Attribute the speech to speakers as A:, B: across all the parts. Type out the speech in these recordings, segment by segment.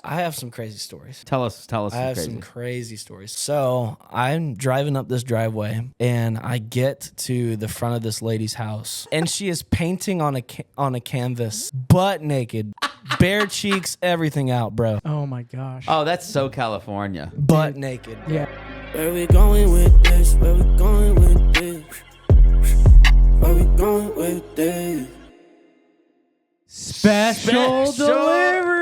A: I have some crazy stories.
B: Tell us.
A: I have some crazy stories. So I'm driving up this driveway, and I get to the front of this lady's house, and she is painting on a canvas, butt naked, bare cheeks, everything out, bro.
C: Oh my gosh.
B: Oh, that's so California.
A: Butt naked.
C: Yeah.
D: Where we going with this? Where we going with this? Where we going with this?
C: Special delivery.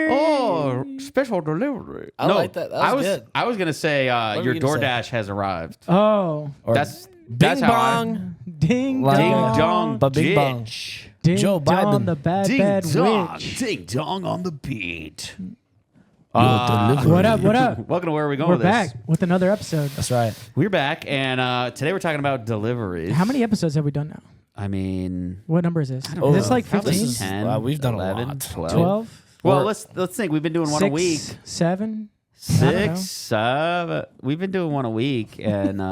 B: Oh, special delivery.
A: I like that. That was good.
B: I was gonna say
A: were
B: your
A: you gonna
B: DoorDash has arrived.
C: Oh.
A: Or
B: That's
A: Bing
B: how
A: bong.
C: Ding
A: Like-
B: Ding
C: dong.
B: dong,
A: But bing bong.
B: ditch.
C: Ding
A: Joe
C: dong,
A: Biden.
C: the bad,
B: Ding
C: bad
B: dong,
C: witch.
B: ding dong on the beat.
C: What up? What up?
B: Welcome to Where Are We Going
C: We're
B: with
C: back
B: This?
C: with another episode.
A: That's right.
B: We're back, and today we're talking about deliveries.
C: How many episodes have we done now?
B: I mean,
C: What number is this?
B: I don't
C: Is this
B: know.
C: like
B: Probably
C: 15?
A: This is-
B: 10,
A: we've done a
B: 11,
A: lot.
C: 12?
B: Well,
A: Or-
B: let's think. We've been doing one a
C: 6,
B: week.
C: 7? I don't know.
B: 6, 7. We've been doing one a week, and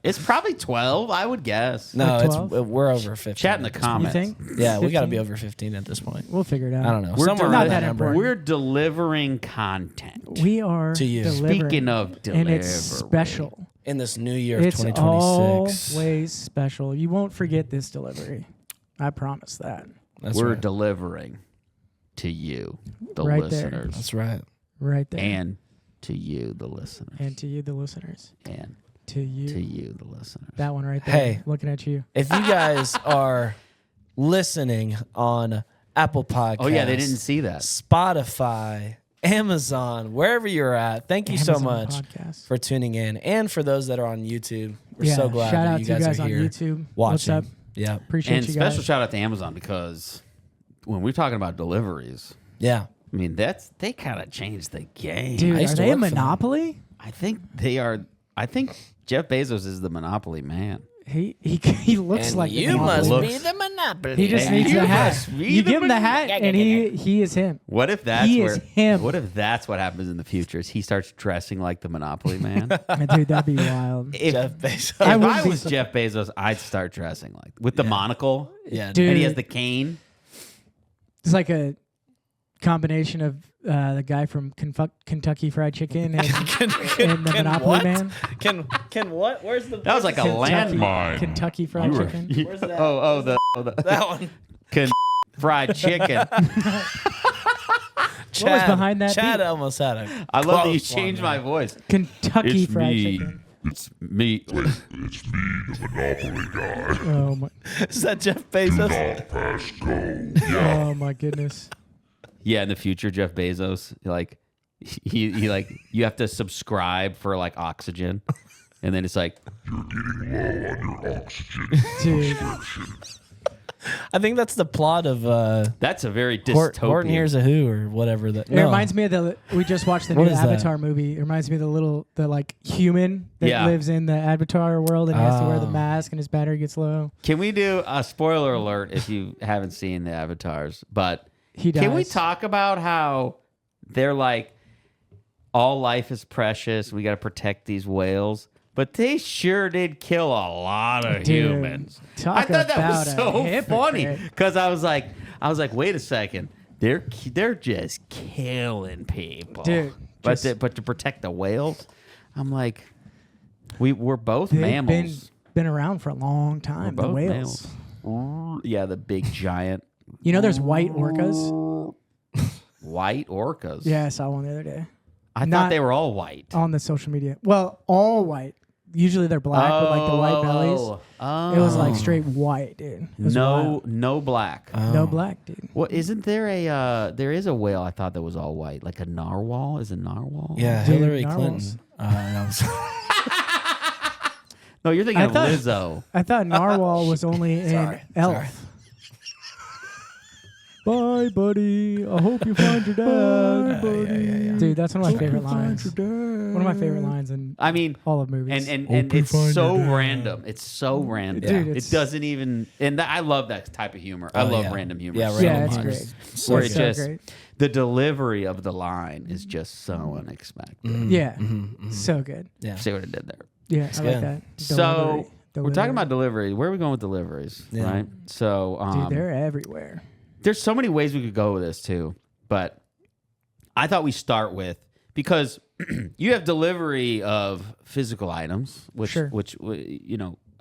B: it's probably 12, I would guess.
A: No,
C: Like
A: it's
C: 12?
A: we're over 15.
B: Chat in the
A: at this
B: comments.
C: You think?
A: point. Yeah, we got to
C: 15?
A: be over 15 at this point.
C: We'll figure it out.
A: I don't know.
B: We're
A: Somewhere
B: not
A: around
C: that
A: that number.
C: important.
B: We're delivering content.
C: We are
A: To you.
C: delivering.
B: Speaking of
C: and
B: delivery.
C: it's special.
A: In this new year of
C: It's
A: 2026.
C: always special. You won't forget this delivery. I promise that.
A: That's
B: We're
A: right.
B: delivering to you, the
C: Right there.
B: listeners.
A: That's right.
C: Right there.
B: And to you, the listeners.
C: And to you, the listeners.
B: And
C: To you.
B: to you, the listeners.
C: That one right there.
A: Hey.
C: Looking at you.
A: If you guys are listening on Apple Podcasts,
B: Oh, yeah, they didn't see that.
A: Spotify, Amazon, wherever you're at, thank you so
C: Amazon
A: much
C: Podcast.
A: for tuning in. And for those that are on YouTube, we're
C: Yeah,
A: so glad
C: shout
A: that
C: out
A: you
C: to you guys
A: are
C: on
A: here
C: YouTube.
A: watching.
C: What's up?
A: Yeah.
C: Appreciate
B: And
C: you
B: special
C: guys.
B: shout out to Amazon because when we're talking about deliveries,
A: Yeah.
B: I mean, they kind of changed the game.
C: Dude,
A: I
C: are
A: used to
C: they a
A: work for them.
C: monopoly?
B: I think they are. I think Jeff Bezos is the monopoly man.
C: He looks
A: And
C: like the
A: you must
C: monopoly.
A: be the monopoly.
C: He just
B: And
C: needs
B: you
C: the hat.
B: must be
C: You
B: the
C: give him the hat, and he is him.
B: What if that's
C: He
B: where?
C: is him.
B: What if that's what happens in the future? Is he starts dressing like the monopoly man?
C: Dude, that'd be wild.
B: If,
A: Jeff Bezos.
B: if
C: I
B: I,
C: wouldn't be
B: was
C: so-
B: Jeff Bezos, I'd start dressing like with the monocle,
A: Yeah.
C: Dude.
B: and he has the cane.
C: It's like a combination of the guy from Kentucky Fried Chicken and, and the Monopoly
A: what?
C: Man.
A: Can what? Where's the?
B: That was like a
C: Kentucky-
B: landmine.
C: Kentucky Fried Chicken.
A: Where's that?
B: Oh, the
A: That one.
B: fried chicken.
C: What was behind that
A: Chad
C: beat?
A: almost had a.
B: I love that you
A: close one,
B: changed
A: man.
B: my voice.
C: Kentucky
B: It's
C: Fried
B: me.
C: Chicken.
B: It's me.
E: It's me, the Monopoly guy.
C: Oh my!
A: Is that Jeff Bezos?
E: Not pass go. Yeah.
C: Oh my goodness!
B: Yeah, in the future, Jeff Bezos, like he like you have to subscribe for like oxygen, and then it's like
E: You're getting low on your oxygen
C: Dude,
E: prescription.
A: I think that's the plot of
B: that's a very dystopian.
A: Horton Hears a Who or whatever. That
C: it reminds me of the. We just watched the
A: What
C: new
A: is that?
C: Avatar movie. It reminds me of the like human that
B: Yeah.
C: lives in the Avatar world and he has to wear the
A: Oh.
C: mask and his battery gets low.
B: Can we do a spoiler alert if you haven't seen the avatars? But
C: He dies.
B: can we talk about how they're like all life is precious? We got to protect these whales. But they sure did kill a lot of
C: Dude,
B: humans.
C: talk
B: I thought that was
C: about a
B: so funny
C: hypocrite.
B: because I was like, wait a second, they're just killing people,
C: Dude,
B: But to protect the whales, I'm like, we're both
C: They've
B: mammals.
C: been around for a long time.
B: We're
C: The
B: both
C: whales.
B: mammals. Yeah, the big giant
C: You know, there's white orcas.
B: white orcas.
C: Yeah, I saw one the other day
B: I thought
C: not-
B: they were all white.
C: on the social media. Well, all white. Usually they're black with like the white bellies.
B: Oh.
C: It was like straight white, dude. It was wild.
B: no black.
C: No black, dude.
B: Well, isn't there there is a whale I thought that was all white, like a narwhal? Is it narwhal?
A: Yeah,
C: Dude,
A: Hillary
C: narwhals.
A: Clinton. No,
B: No, you're thinking
C: I
B: of
C: thought-
B: Lizzo.
C: I thought narwhal was only in Elf. Bye, buddy. I hope you find your dad. Dude, that's one of my favorite lines. One of my favorite lines in
B: I mean,
C: all of movies.
B: and it's so random. It's so random.
C: Dude,
B: It
C: it's-
B: doesn't even. And I love that type of humor. I
A: Oh,
B: love
A: yeah.
B: random humor.
A: Yeah,
B: so
A: random
C: yeah, it's
B: much.
C: great.
B: Where
C: It's
B: it
C: so
B: just
C: great.
B: the delivery of the line is just so unexpected.
C: Yeah, so good.
A: Yeah.
B: See what I did there.
C: Yeah, I like
A: good.
C: that.
B: So we're talking
C: Delivery.
B: about delivery. Where are we going with deliveries?
A: Yeah.
B: Right. So
C: Dude, they're everywhere.
B: there's so many ways we could go with this too, but I thought we start with, because you have delivery of physical items, which
C: Sure.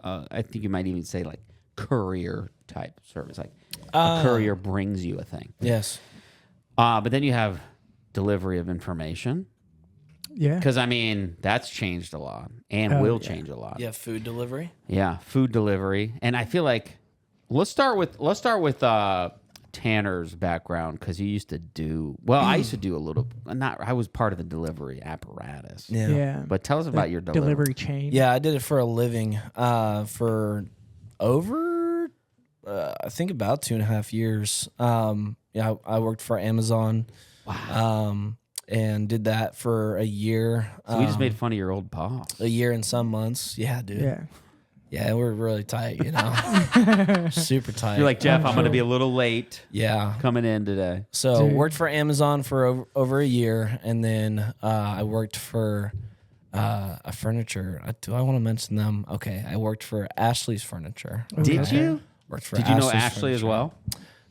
B: I think you might even say like courier type service, like a courier brings you a thing.
A: Yes.
B: But then you have delivery of information,
C: Yeah.
B: because I mean that's changed a lot and will change a lot.
A: Yeah, food delivery.
B: Yeah, food delivery, and I feel like let's start with Tanner's background, because he used to do I used to do a little. I was part of the delivery apparatus.
A: Yeah.
C: Yeah.
B: But tell us about your
C: delivery chain.
A: Yeah, I did it for a living for over, I think about 2.5 years. Yeah, I worked for Amazon. Wow. And did that for a year.
B: So we just made fun of your old boss.
A: A year and some months. Yeah, dude.
C: Yeah.
A: Yeah, we're really tight, super tight.
B: You're like, Jeff, I'm going to be a little late
A: yeah.
B: coming in today.
A: So
C: Dude.
A: worked for Amazon for over a year, and then I worked for a furniture. Do I want to mention them? Okay, I worked for Ashley's Furniture.
B: Did you?
A: Worked for
B: Did you know
A: Ashley's
B: Ashley as
A: Furniture.
B: well?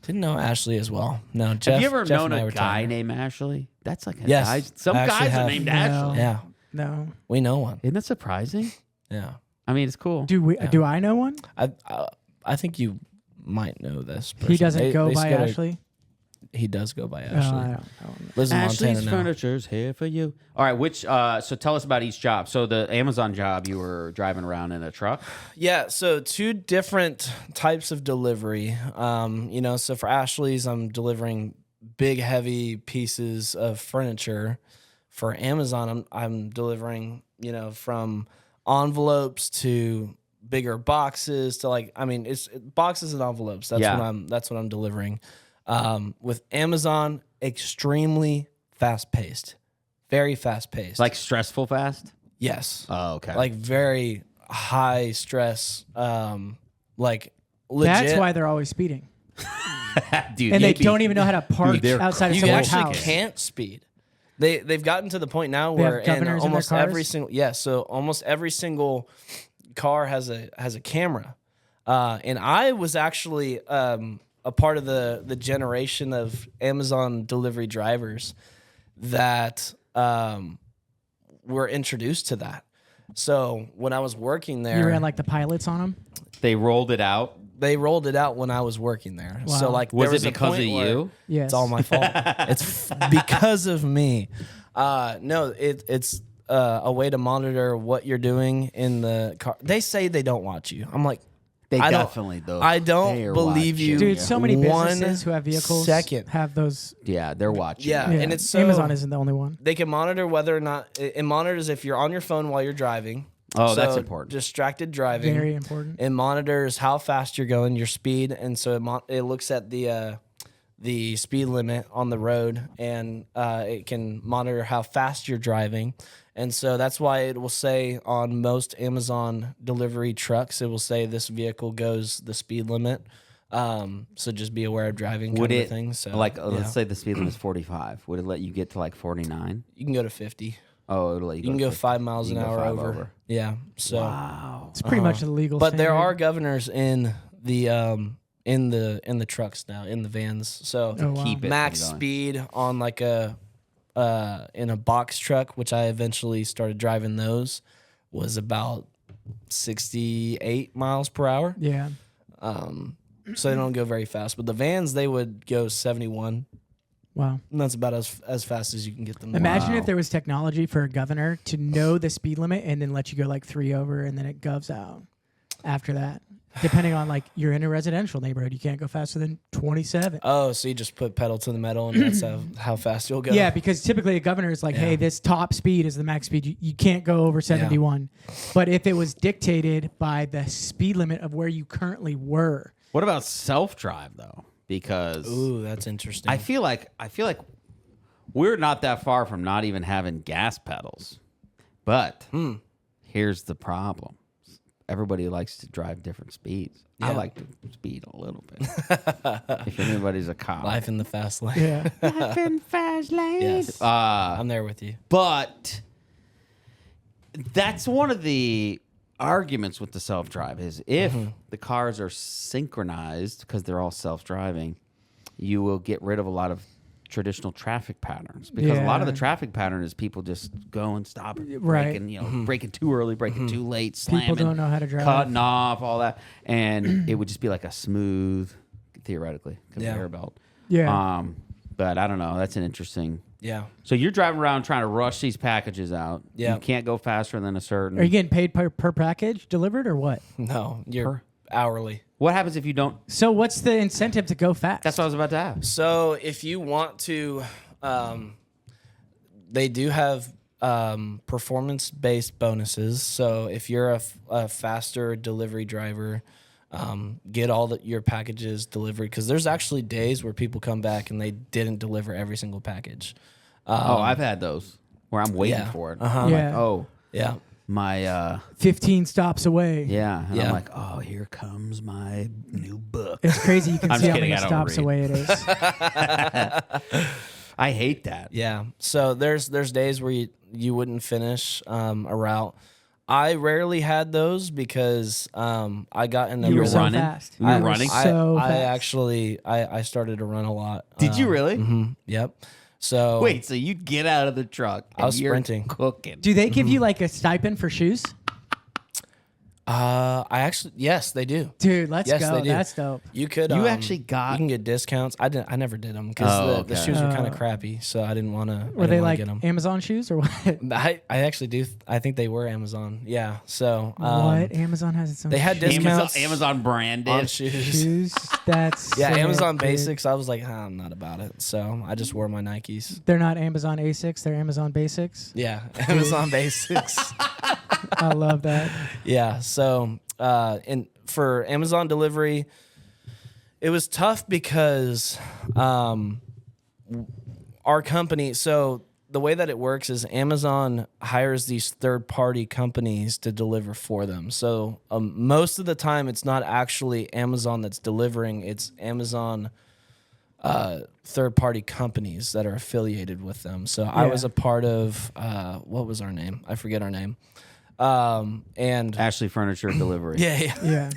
A: Didn't know Ashley as well. No, Jeff.
B: Have you ever
A: Jeff
B: known
A: and I
B: a
A: were
B: guy
A: talking.
B: named Ashley? That's like a
A: Yes,
B: guy. Some
A: I actually
B: guys are
A: have.
B: named
C: No.
B: Ashley.
A: Yeah,
C: No.
A: we know one.
B: Isn't that surprising?
A: Yeah,
B: I mean, it's cool.
C: Do I know one?
A: I think you might know this.
C: He
A: person.
C: doesn't go
A: they
C: by
A: gotta-
C: Ashley.
A: He does go by
C: Oh,
A: Ashley.
C: I don't.
A: Lives in
B: Ashley's
A: Montana now.
B: Furniture's here for you. All right, so tell us about each job. So the Amazon job, you were driving around in a truck.
A: Yeah, so 2 different types of delivery. So for Ashley's, I'm delivering big, heavy pieces of furniture. For Amazon, I'm delivering, from envelopes to bigger boxes to it's boxes and envelopes. That's what I'm delivering. With Amazon, extremely fast paced, very fast paced.
B: Like stressful fast?
A: yes,
B: Oh, okay.
A: like very high stress. Legit.
C: That's why they're always speeding,
B: Dude,
C: and they
B: maybe-
C: don't even know how to park
B: they're
C: outside of
A: you
C: someone's
A: actually
C: house.
A: can't speed. They've gotten to the point now
C: They have
A: where in
C: governors in their
A: almost
C: cars?
A: every single so almost every single car has a camera, and I was actually a part of the generation of Amazon delivery drivers that were introduced to that. So when I was working there,
C: You ran like the pilots on them.
B: They rolled it out.
A: they rolled it out when I was working there.
C: Wow.
A: So like,
B: Was
A: there
B: it
A: a
B: because of
A: point where-
B: you?
C: Yes.
A: It's all my fault. It's because of me. No, it's a way to monitor what you're doing in the car. They say they don't watch you. I'm like,
B: They
A: I don't-
B: definitely do.
A: I
B: They
A: don't
B: are
A: believe you.
B: watching
C: Dude, so many
A: One
C: businesses who have vehicles
A: second.
C: have those.
B: Yeah, they're watching.
A: Yeah,
C: Yeah.
A: and it's so
C: Amazon isn't the only one.
A: they can monitor whether or not it monitors if you're on your phone while you're driving.
B: Oh, that's
A: So
B: important.
A: Distracted driving.
C: Very important.
A: It monitors how fast you're going, your speed, and so it looks at the speed limit on the road, and it can monitor how fast you're driving. And so that's why it will say on most Amazon delivery trucks, it will say this vehicle goes the speed limit. So just be aware of driving
B: Would
A: kind
B: it
A: of thing. So
B: let's say the speed limit is 45? Would it let you get to like 49?
A: you can go to 50.
B: Oh, it'll let you.
A: You can
B: to
A: go
B: 50.
A: 5 miles
B: You
A: an
B: can go
A: hour
B: 5
A: over. Yeah. So
B: Wow.
C: It's pretty much the legal.
A: but there
C: standard.
A: are governors in the in the trucks now, in the vans. So
C: Oh, wow.
B: Keep it
A: max
B: from going.
A: speed on like in a box truck, which I eventually started driving those, was about 68 miles per hour.
C: Yeah.
A: So they don't go very fast. But the vans, they would go 71.
C: Wow.
A: And that's about as fast as you can get them.
C: Imagine if there was technology for a governor to know the speed limit and then let you go like 3 over, and then it govs out after that. Depending on like you're in a residential neighborhood, you can't go faster than 27.
A: Oh, so you just put pedal to the metal, and that's how fast you'll go.
C: Yeah, because typically a governor is like, hey, this top speed is the max speed. You can't go over 71. But if it was dictated by the speed limit of where you currently were.
B: What about self-drive though? Because
A: Ooh, that's interesting.
B: I feel like we're not that far from not even having gas pedals. But here's the problem. Everybody likes to drive different speeds. I
A: Yeah.
B: like to speed a little bit. If anybody's a cop.
A: Life in the fast lane.
C: Yeah.
B: Life in fast lane.
A: Yes. I'm there with you.
B: But that's one of the arguments with the self-drive is if the cars are synchronized because they're all self-driving, you will get rid of a lot of traditional traffic patterns, because a lot of the
C: Yeah.
B: traffic pattern is people just going, stopping,
C: Right.
B: breaking, breaking too early, breaking too late,
C: People
B: slamming,
C: don't know how to drive.
B: cutting off, all that, and it would just be like a smooth, theoretically,
A: Yeah.
B: conveyor belt.
C: Yeah.
B: But I don't know. That's an interesting.
A: Yeah.
B: So you're driving around trying to rush these packages out.
A: Yeah.
B: You can't go faster than a certain.
C: Are you getting paid per package delivered or what?
A: No, you're hourly.
B: What happens if you don't?
C: So what's the incentive to go fast?
B: That's what I was about to ask.
A: So if you want to, they do have performance-based bonuses. So if you're a faster delivery driver, get all your packages delivered, because there's actually days where people come back and they didn't deliver every single package.
B: I've had those where I'm waiting
A: yeah.
B: for it.
A: Uh-huh.
B: I'm
C: Yeah.
B: like, oh,
A: Yeah.
B: my
C: 15 stops away.
B: yeah. And
A: Yeah.
B: I'm like, oh, here comes my new book.
C: It's crazy. You can
B: I'm
C: see
B: just
C: how
B: kidding,
C: many
B: I don't
C: stops
B: read.
C: away it is.
B: I hate that.
A: Yeah. So there's days where you wouldn't finish a route. I rarely had those because I got in the
C: You were
B: were
C: so
B: running?
C: fast.
B: You were
C: You were
B: running?
C: So
A: I
C: fast.
A: actually I started to run a lot.
B: Did you really?
A: Yep. So
B: Wait, so you'd get out of the truck and
A: I was
B: you're
A: sprinting.
B: cooking.
C: Do they give you like a stipend for shoes?
A: I actually, yes, they do.
C: Dude, let's
A: Yes,
C: go.
A: they do.
C: That's dope.
A: You could.
B: You actually got-
A: You can get discounts. I never did them because
B: Oh,
A: the
B: okay.
A: shoes were kind of crappy, so I didn't want to.
C: Were they like
A: get them?
C: Amazon shoes or what?
A: I actually do. I think they were Amazon. Yeah. So
C: What? Amazon has its own
A: they had discounts
B: Amazon branded.
A: on shoes.
C: shoes. That's
A: Yeah,
C: sick,
A: Amazon
C: dude.
A: Basics. I was like, I'm not about it. So I just wore my Nikes.
C: They're not Amazon Asics. They're Amazon Basics.
A: Yeah, Amazon Basics.
C: I love that.
A: Yeah. So, and for Amazon delivery, it was tough because our company. So the way that it works is Amazon hires these third-party companies to deliver for them. So most of the time, it's not actually Amazon that's delivering; it's Amazon third-party companies that are affiliated with them. So I was a part of what was our name? I forget our name. And
B: Ashley Furniture Delivery.
A: yeah.
C: Yeah.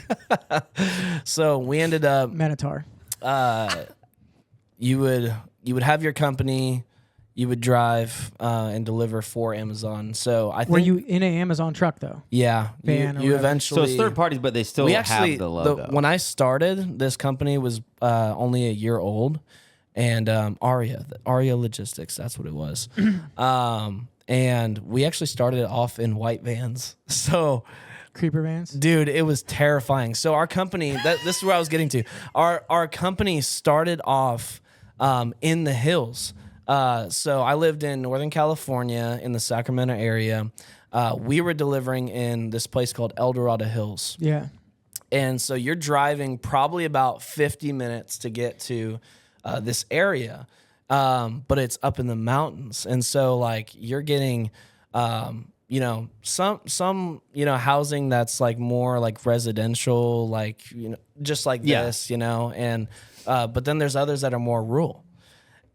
A: So we ended up
C: Minotaur.
A: you would have your company, you would drive and deliver for Amazon. So I think
C: Were you in an Amazon truck though?
A: yeah,
C: Van or
A: you
C: whatever?
A: eventually
B: So it's third parties, but they still
A: we
B: have
A: actually
B: the logo.
A: when I started, this company was only a year old, and Aria Logistics, that's what it was. And we actually started it off in white vans. So
C: Creeper vans.
A: dude, it was terrifying. So our company, this is where I was getting to. Our company started off in the hills. So I lived in Northern California in the Sacramento area. We were delivering in this place called El Dorado Hills.
C: Yeah.
A: And so you're driving probably about 50 minutes to get to this area. But it's up in the mountains. And so like you're getting some housing that's like more like residential, like just like this, and but then there's others that are more rural.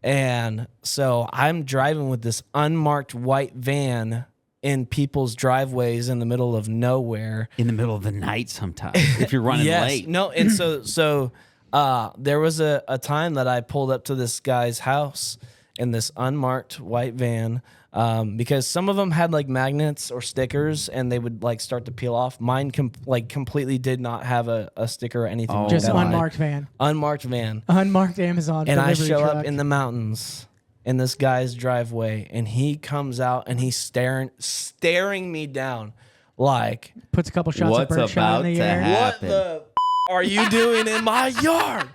A: And so I'm driving with this unmarked white van in people's driveways in the middle of nowhere.
B: in the middle of the night sometimes if you're running late.
A: No, and so there was a time that I pulled up to this guy's house in this unmarked white van because some of them had like magnets or stickers and they would like start to peel off. Mine completely did not have a sticker or anything. like
C: Just
A: that on it.
C: unmarked van.
A: Unmarked van.
C: Unmarked Amazon
A: And I
C: delivery
A: show
C: truck.
A: up in the mountains in this guy's driveway and he comes out and he's staring me down like,
C: Puts a couple shots
B: What's
C: of birdshot
B: about
C: in the
B: to
C: air.
B: happen?
A: what the are you doing in my yard?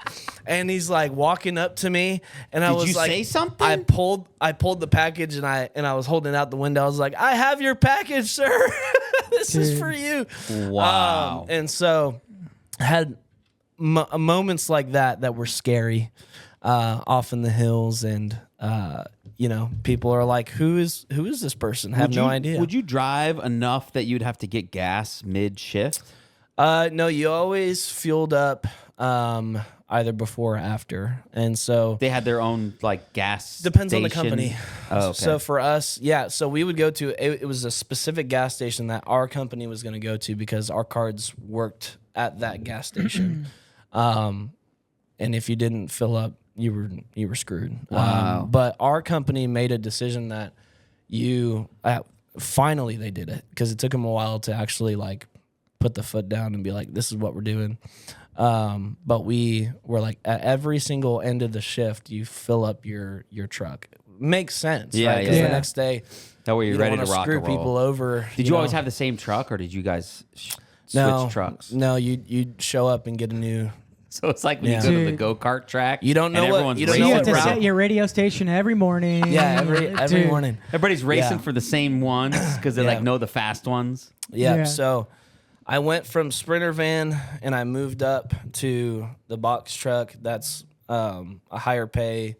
A: And he's like walking up to me, and I
B: Did
A: was
B: you
A: like,
B: say something?
A: I pulled the package, and I was holding out the window. I was like, I have your package, sir. This is
C: Dude.
A: for you.
B: Wow.
A: And so I had moments like that were scary, off in the hills, and people are like, who is this person? Have no idea.
B: Would you drive enough that you'd have to get gas mid shift?
A: No, you always fueled up either before or after. And so
B: They had their own like gas.
A: depends on the
B: station?
A: company.
B: Oh, okay.
A: So for us, so we would go to it was a specific gas station that our company was going to go to because our cards worked at that gas station. And if you didn't fill up, you were screwed.
B: Wow.
A: But our company made a decision that finally they did it, because it took them a while to actually like put the foot down and be like, this is what we're doing. But we were like, at every single end of the shift, you fill up your truck. Makes sense.
B: Yeah,
A: right? 'Cause
C: yeah.
A: the next day,
B: That way you're
A: you don't
B: ready to
A: wanna
B: rock
A: screw
B: and roll.
A: people over.
B: Did you always have the same truck, or did you guys switch trucks?
A: No, you'd show up and get a new.
B: So it's like when
A: Yeah.
B: you go to the
C: Dude.
B: go-kart track.
A: You don't know
B: and
A: what-
B: everyone's
A: you don't
C: So
A: know
C: you
B: racing
C: have to
A: what
B: for-
A: route-
C: set your radio station every morning.
A: Yeah, every
C: Dude.
A: morning.
B: Everybody's racing
A: Yeah.
B: for the same ones because they like
A: Yeah.
B: know the fast ones.
A: Yeah.
C: Yeah.
A: So I went from Sprinter van and I moved up to the box truck. That's a higher pay,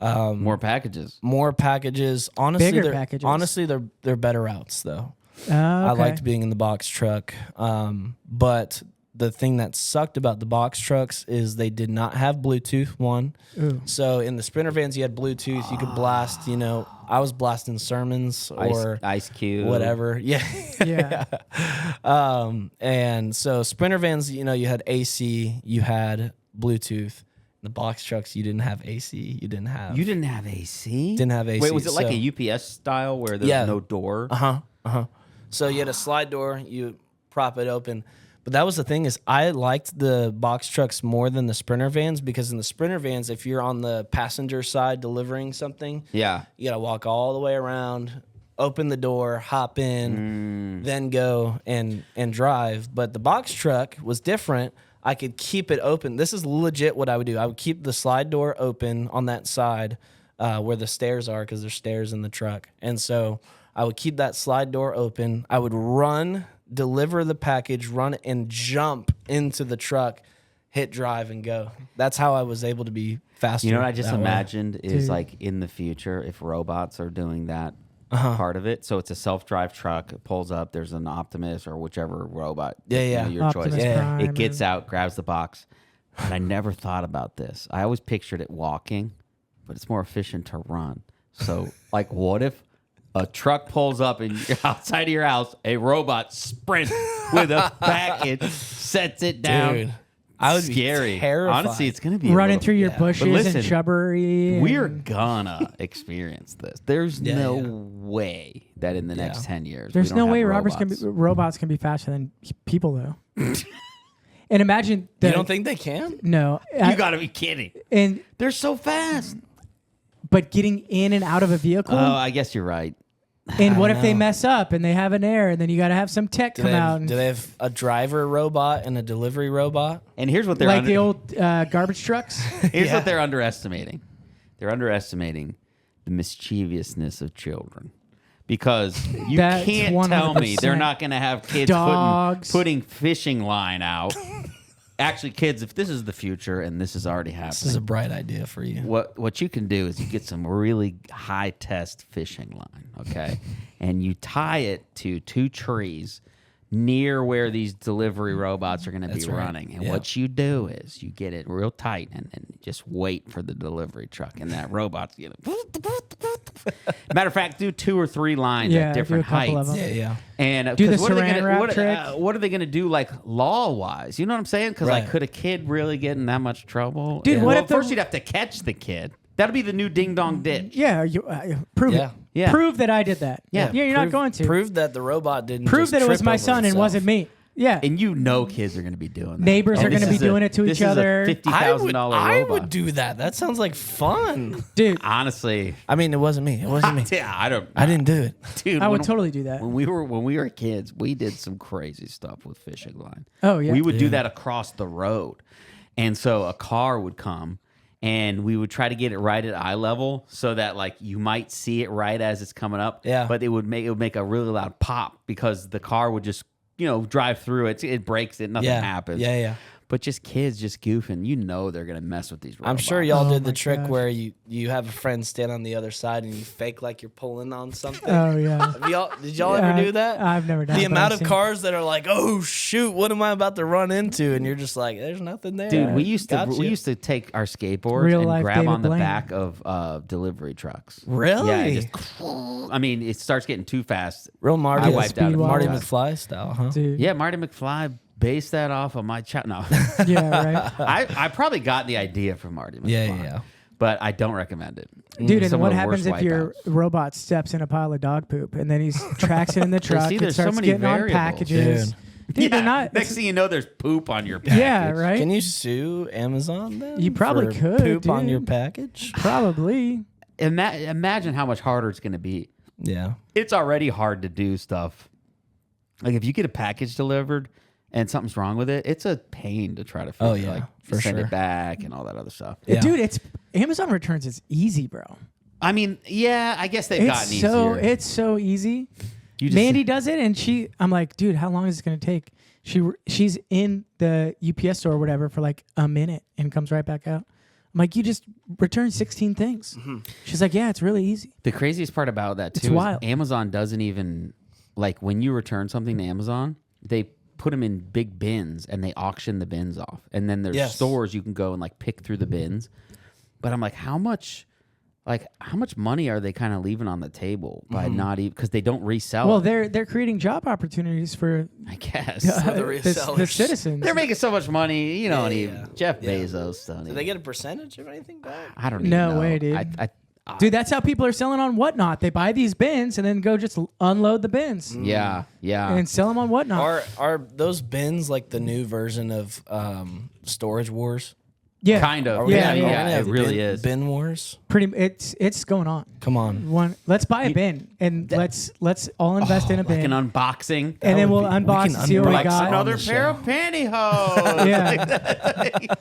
B: More packages.
A: more packages. Honestly,
C: Bigger
A: they're
C: packages.
A: honestly they're better routes though.
C: Oh,
A: I
C: okay.
A: liked being in the box truck. But the thing that sucked about the box trucks is they did not have Bluetooth, one.
C: Ooh.
A: So in the Sprinter vans, you had Bluetooth. You could blast, I was blasting sermons or
B: Ice Cube.
A: whatever. Yeah.
C: Yeah.
A: And so Sprinter vans, you had AC, you had Bluetooth. The box trucks, you didn't have AC. You didn't have.
B: You didn't have AC?
A: Didn't have AC,
B: Wait, was it like
A: so-
B: a UPS style where there's
A: Yeah.
B: no door?
A: So you had a slide door, you prop it open. But that was the thing, is I liked the box trucks more than the Sprinter vans, because in the Sprinter vans, if you're on the passenger side delivering something,
B: Yeah.
A: you got to walk all the way around, open the door, hop in, then go and drive. But the box truck was different. I could keep it open. This is legit what I would do. I would keep the slide door open on that side where the stairs are, because there's stairs in the truck. And so I would keep that slide door open. I would run, deliver the package, run and jump into the truck, hit drive and go. That's how I was able to be faster.
B: You know what I just
A: that way.
B: imagined is
C: Dude.
B: like in the future, if robots are doing that part of it. So it's a self-drive truck. It pulls up. There's an Optimus or whichever robot.
A: Yeah.
B: Your
C: Optimus
B: choice.
A: Yeah.
C: Prime
B: It gets
C: or-
B: out, grabs the box. And I never thought about this. I always pictured it walking, but it's more efficient to run. So, like, what if a truck pulls up and you're outside of your house, a robot sprints with a package, sets it down.
A: Dude, I would
B: Scary.
A: be terrified.
B: Honestly, it's going to be a
C: running
B: little-
C: through your
A: yeah.
C: bushes
B: But listen,
C: and shrubbery.
B: We're
C: and-
B: gonna experience this. There's
A: Yeah,
B: no
A: yeah.
B: way that in the next
A: Yeah.
B: 10 years.
C: There's
B: we
C: no
B: don't
C: way
B: have
C: robots can be faster than people though. And imagine that.
A: You don't think they can?
C: No.
B: You gotta be kidding.
C: And
B: They're so fast.
C: but getting in and out of a vehicle.
B: Oh, I guess you're right.
C: and what if
A: know.
C: they mess up and they have an error, and then you got to have some tech
A: Do
C: come
A: they
C: out
A: have,
C: and
A: do they have a driver robot and a delivery robot?
B: And here's what they're
C: like the old garbage trucks.
B: here's what they're underestimating. They're underestimating the mischievousness of children. Because you
C: That's
B: can't tell me
C: 100%.
B: they're not going to have kids
C: Dogs.
B: putting fishing line out. Actually, kids, if this is the future and this is already
A: This is
B: happening,
A: a bright idea for you.
B: what you can do is you get some really high test fishing line, okay, and you tie it to two trees near where these delivery robots are going to be
A: That's right.
B: running. And
A: Yeah.
B: what you do is you get it real tight and just wait for the delivery truck, and that robot's going to. Matter of fact, do 2 or 3 lines
C: Yeah,
B: at
C: do a
B: different
C: couple of
B: heights.
C: them.
A: Yeah.
B: And
C: Do the
B: 'cause what are they
C: saran
B: gonna-
C: wrap
B: what,
C: trick.
B: what are they going to do, like law wise? You know what I'm saying? Because like,
A: Right.
B: could a kid really get in that much trouble?
C: Dude, what
B: well,
C: if the-
B: first you'd have to catch the kid? That'll be the new ding dong ditch.
C: Yeah, prove
A: Yeah.
C: it.
B: Yeah.
C: Prove that I did that.
B: Yeah.
C: you're not going to.
A: Prove that the robot didn't.
C: Prove
A: just
C: that it was
A: trip
C: my
A: over
C: son and
A: itself.
C: wasn't me. Yeah.
B: And kids are going to be doing that.
C: Neighbors
B: And
C: are gonna
B: this
C: be
B: is
C: doing it to
B: this
C: each other.
B: Is a $50,000
A: I
B: robot.
A: would do that. That sounds like fun.
C: Dude,
B: Honestly,
A: I mean, it wasn't me. It wasn't me.
B: yeah, I
A: didn't do it.
B: Dude,
C: I would
B: when-
C: totally do that.
B: When we were kids, we did some crazy stuff with fishing line.
C: Oh, yeah.
B: We would do that across the road. And so a car would come and we would try to get it right at eye level so that like you might see it right as it's coming up.
A: Yeah.
B: But it would make a really loud pop because the car would just, drive through it. It breaks it, nothing
A: Yeah.
B: happens.
A: Yeah.
B: But just kids just goofing, they're gonna mess with these robots.
A: I'm sure y'all
C: Oh
A: did the
C: my
A: trick
C: gosh.
A: where you have a friend stand on the other side and you fake like you're pulling on something.
C: Oh yeah.
A: Did y'all ever do that?
C: I've never done
A: The
C: it, but
A: amount
C: I've
A: of
C: seen-
A: cars that are like, oh shoot, what am I about to run into? And you're just like, there's nothing there.
B: Dude, we used
A: Gotcha.
B: to take our skateboards
C: Real
B: and
C: life
B: grab
C: David
B: on the
C: Blaine.
B: back of delivery trucks.
A: Really?
B: Yeah, it I mean, it starts getting too fast.
A: Real Marty,
B: I wiped out
C: Speed
B: a
A: Marty
B: few
C: walls.
B: times.
A: McFly style, huh?
C: Dude.
B: Yeah, Marty McFly base that off of my chat. No,
C: Yeah, right.
B: I probably got the idea from Marty McFly.
A: Yeah.
B: But I don't recommend it.
C: Dude, and
B: Some of
C: what
B: the
C: happens
B: worst
C: if your
B: wipeouts.
C: robot steps in a pile of dog poop and then he tracks it in the truck
B: see,
C: and
B: there's so
C: starts
B: many
C: getting on
B: variables.
C: packages? Dude,
B: Yeah,
C: they're not.
B: Next thing you know, there's poop on your package.
C: Yeah, right.
A: Can you sue Amazon then?
C: You probably
A: for
C: could,
A: poop on your
C: dude.
A: package.
C: Probably.
B: Imagine how much harder it's going to be.
A: Yeah.
B: It's already hard to do stuff. Like if you get a package delivered and something's wrong with it, it's a pain to try to figure.
A: Oh, yeah,
B: like,
A: for
B: send
A: sure.
B: it back and all that other stuff.
A: Yeah.
C: Dude, it's Amazon returns is easy, bro.
B: I mean, yeah, I guess they've gotten easier.
C: It's so easy.
B: You just-
C: Mandy does it, and I'm like, dude, how long is it gonna take? She's in the UPS store or whatever for like a minute and comes right back out. I'm like, you just return 16 things. She's like, yeah, it's really easy.
B: The craziest part about that
C: It's
B: too is
C: wild.
B: Amazon doesn't even like when you return something to Amazon, they put them in big bins and they auction the bins off. And then there's
A: Yes.
B: stores you can go and like pick through the bins. But I'm like, how much money are they kind of leaving on the table by not even because they don't resell?
C: Well,
B: it,
C: they're creating job opportunities for
B: I guess
A: the
C: the
A: resellers.
C: citizens.
B: they're making so much money. You know, and
A: Yeah.
B: Jeff Bezos. Don't
A: Do
B: even-
A: they get a percentage of anything back?
B: I don't even
C: No
B: know.
C: way, dude.
B: I
C: Dude, that's how people are selling on Whatnot. They buy these bins and then go just unload the bins
B: yeah.
C: and sell them on Whatnot.
A: Are those bins like the new version of Storage Wars?
C: yeah,
B: Kind of.
A: Are we
C: Yeah,
A: gonna-
C: yeah,
A: are we
C: yeah.
A: gonna have
B: It really
A: bin,
B: is.
A: Bin Wars?
C: it's going on.
A: Come on.
C: Let's buy a bin and let's all invest in a bin,
B: Like an unboxing.
C: and then we'll
A: would be- we
C: unbox
A: can
C: and see what we
A: unbox
C: got.
A: on
B: Another
A: the
B: pair
A: show.
B: of pantyhose.
C: Yeah,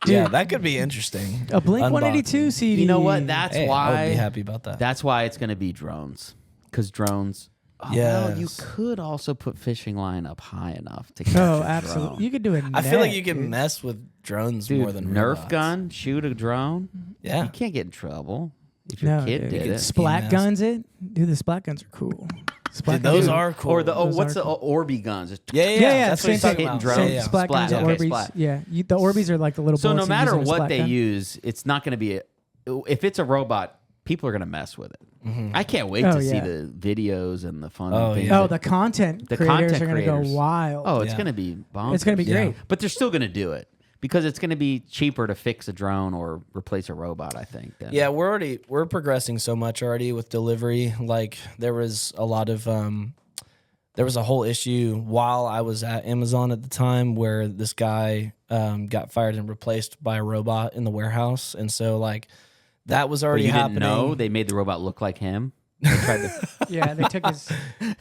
A: Yeah, that could be interesting.
C: a Blink
A: Unboxing.
C: 182 CD.
B: You know what? That's
A: Hey, I
B: why.
A: would be happy about that.
B: That's why it's going to be drones. Because drones. Oh,
A: Yes.
B: well, you could also put fishing line up high enough to capture
C: Oh,
B: a
C: absolutely.
B: drone.
C: You could do it.
A: I feel like you can mess with drones
B: Dude,
A: more than
B: Nerf
A: robots.
B: gun, shoot a drone.
A: Yeah.
B: You can't get in trouble if your
C: No,
B: kid
C: dude.
B: did
C: You
B: it.
C: Splat
A: Yes.
C: guns it. Dude, the splat guns are cool. Splat
A: Dude, those
C: guns
A: are cool.
B: Or the
C: Those
B: what's
C: are
B: the Orby guns? It's-
A: yeah,
C: Yeah,
A: That's what
C: same
A: he's talking
C: thing.
A: about.
B: Drones.
C: Same
A: Yeah, yeah.
C: splat guns
B: Splat,
C: and
B: okay,
C: Orbeez.
B: splat.
C: Yeah, the Orbeez are like the little.
B: So
C: bullets
B: no
C: you
B: matter
C: use in a
B: what
C: splat
B: they
C: gun.
B: use, it's not going to be if it's a robot, people are going to mess with it. I can't wait
C: Oh,
B: to see
C: yeah.
B: the videos and the fun
A: Oh,
B: things.
A: yeah.
C: Oh,
B: that-
C: the content
B: The
C: creators
B: content
C: are going to go
B: creators.
C: wild.
B: Oh, it's
A: Yeah.
B: going to be bonkers.
C: It's going to be
A: Yeah.
C: great.
B: But they're still going to do it because it's going to be cheaper to fix a drone or replace a robot, I think. than-
A: Yeah, we're progressing so much already with delivery. Like there was a lot of there was a whole issue while I was at Amazon at the time where this guy got fired and replaced by a robot in the warehouse, and so like that was
B: But
A: already
B: you
A: happening.
B: didn't know they made the robot look like him. They tried to.
C: Yeah, they took his.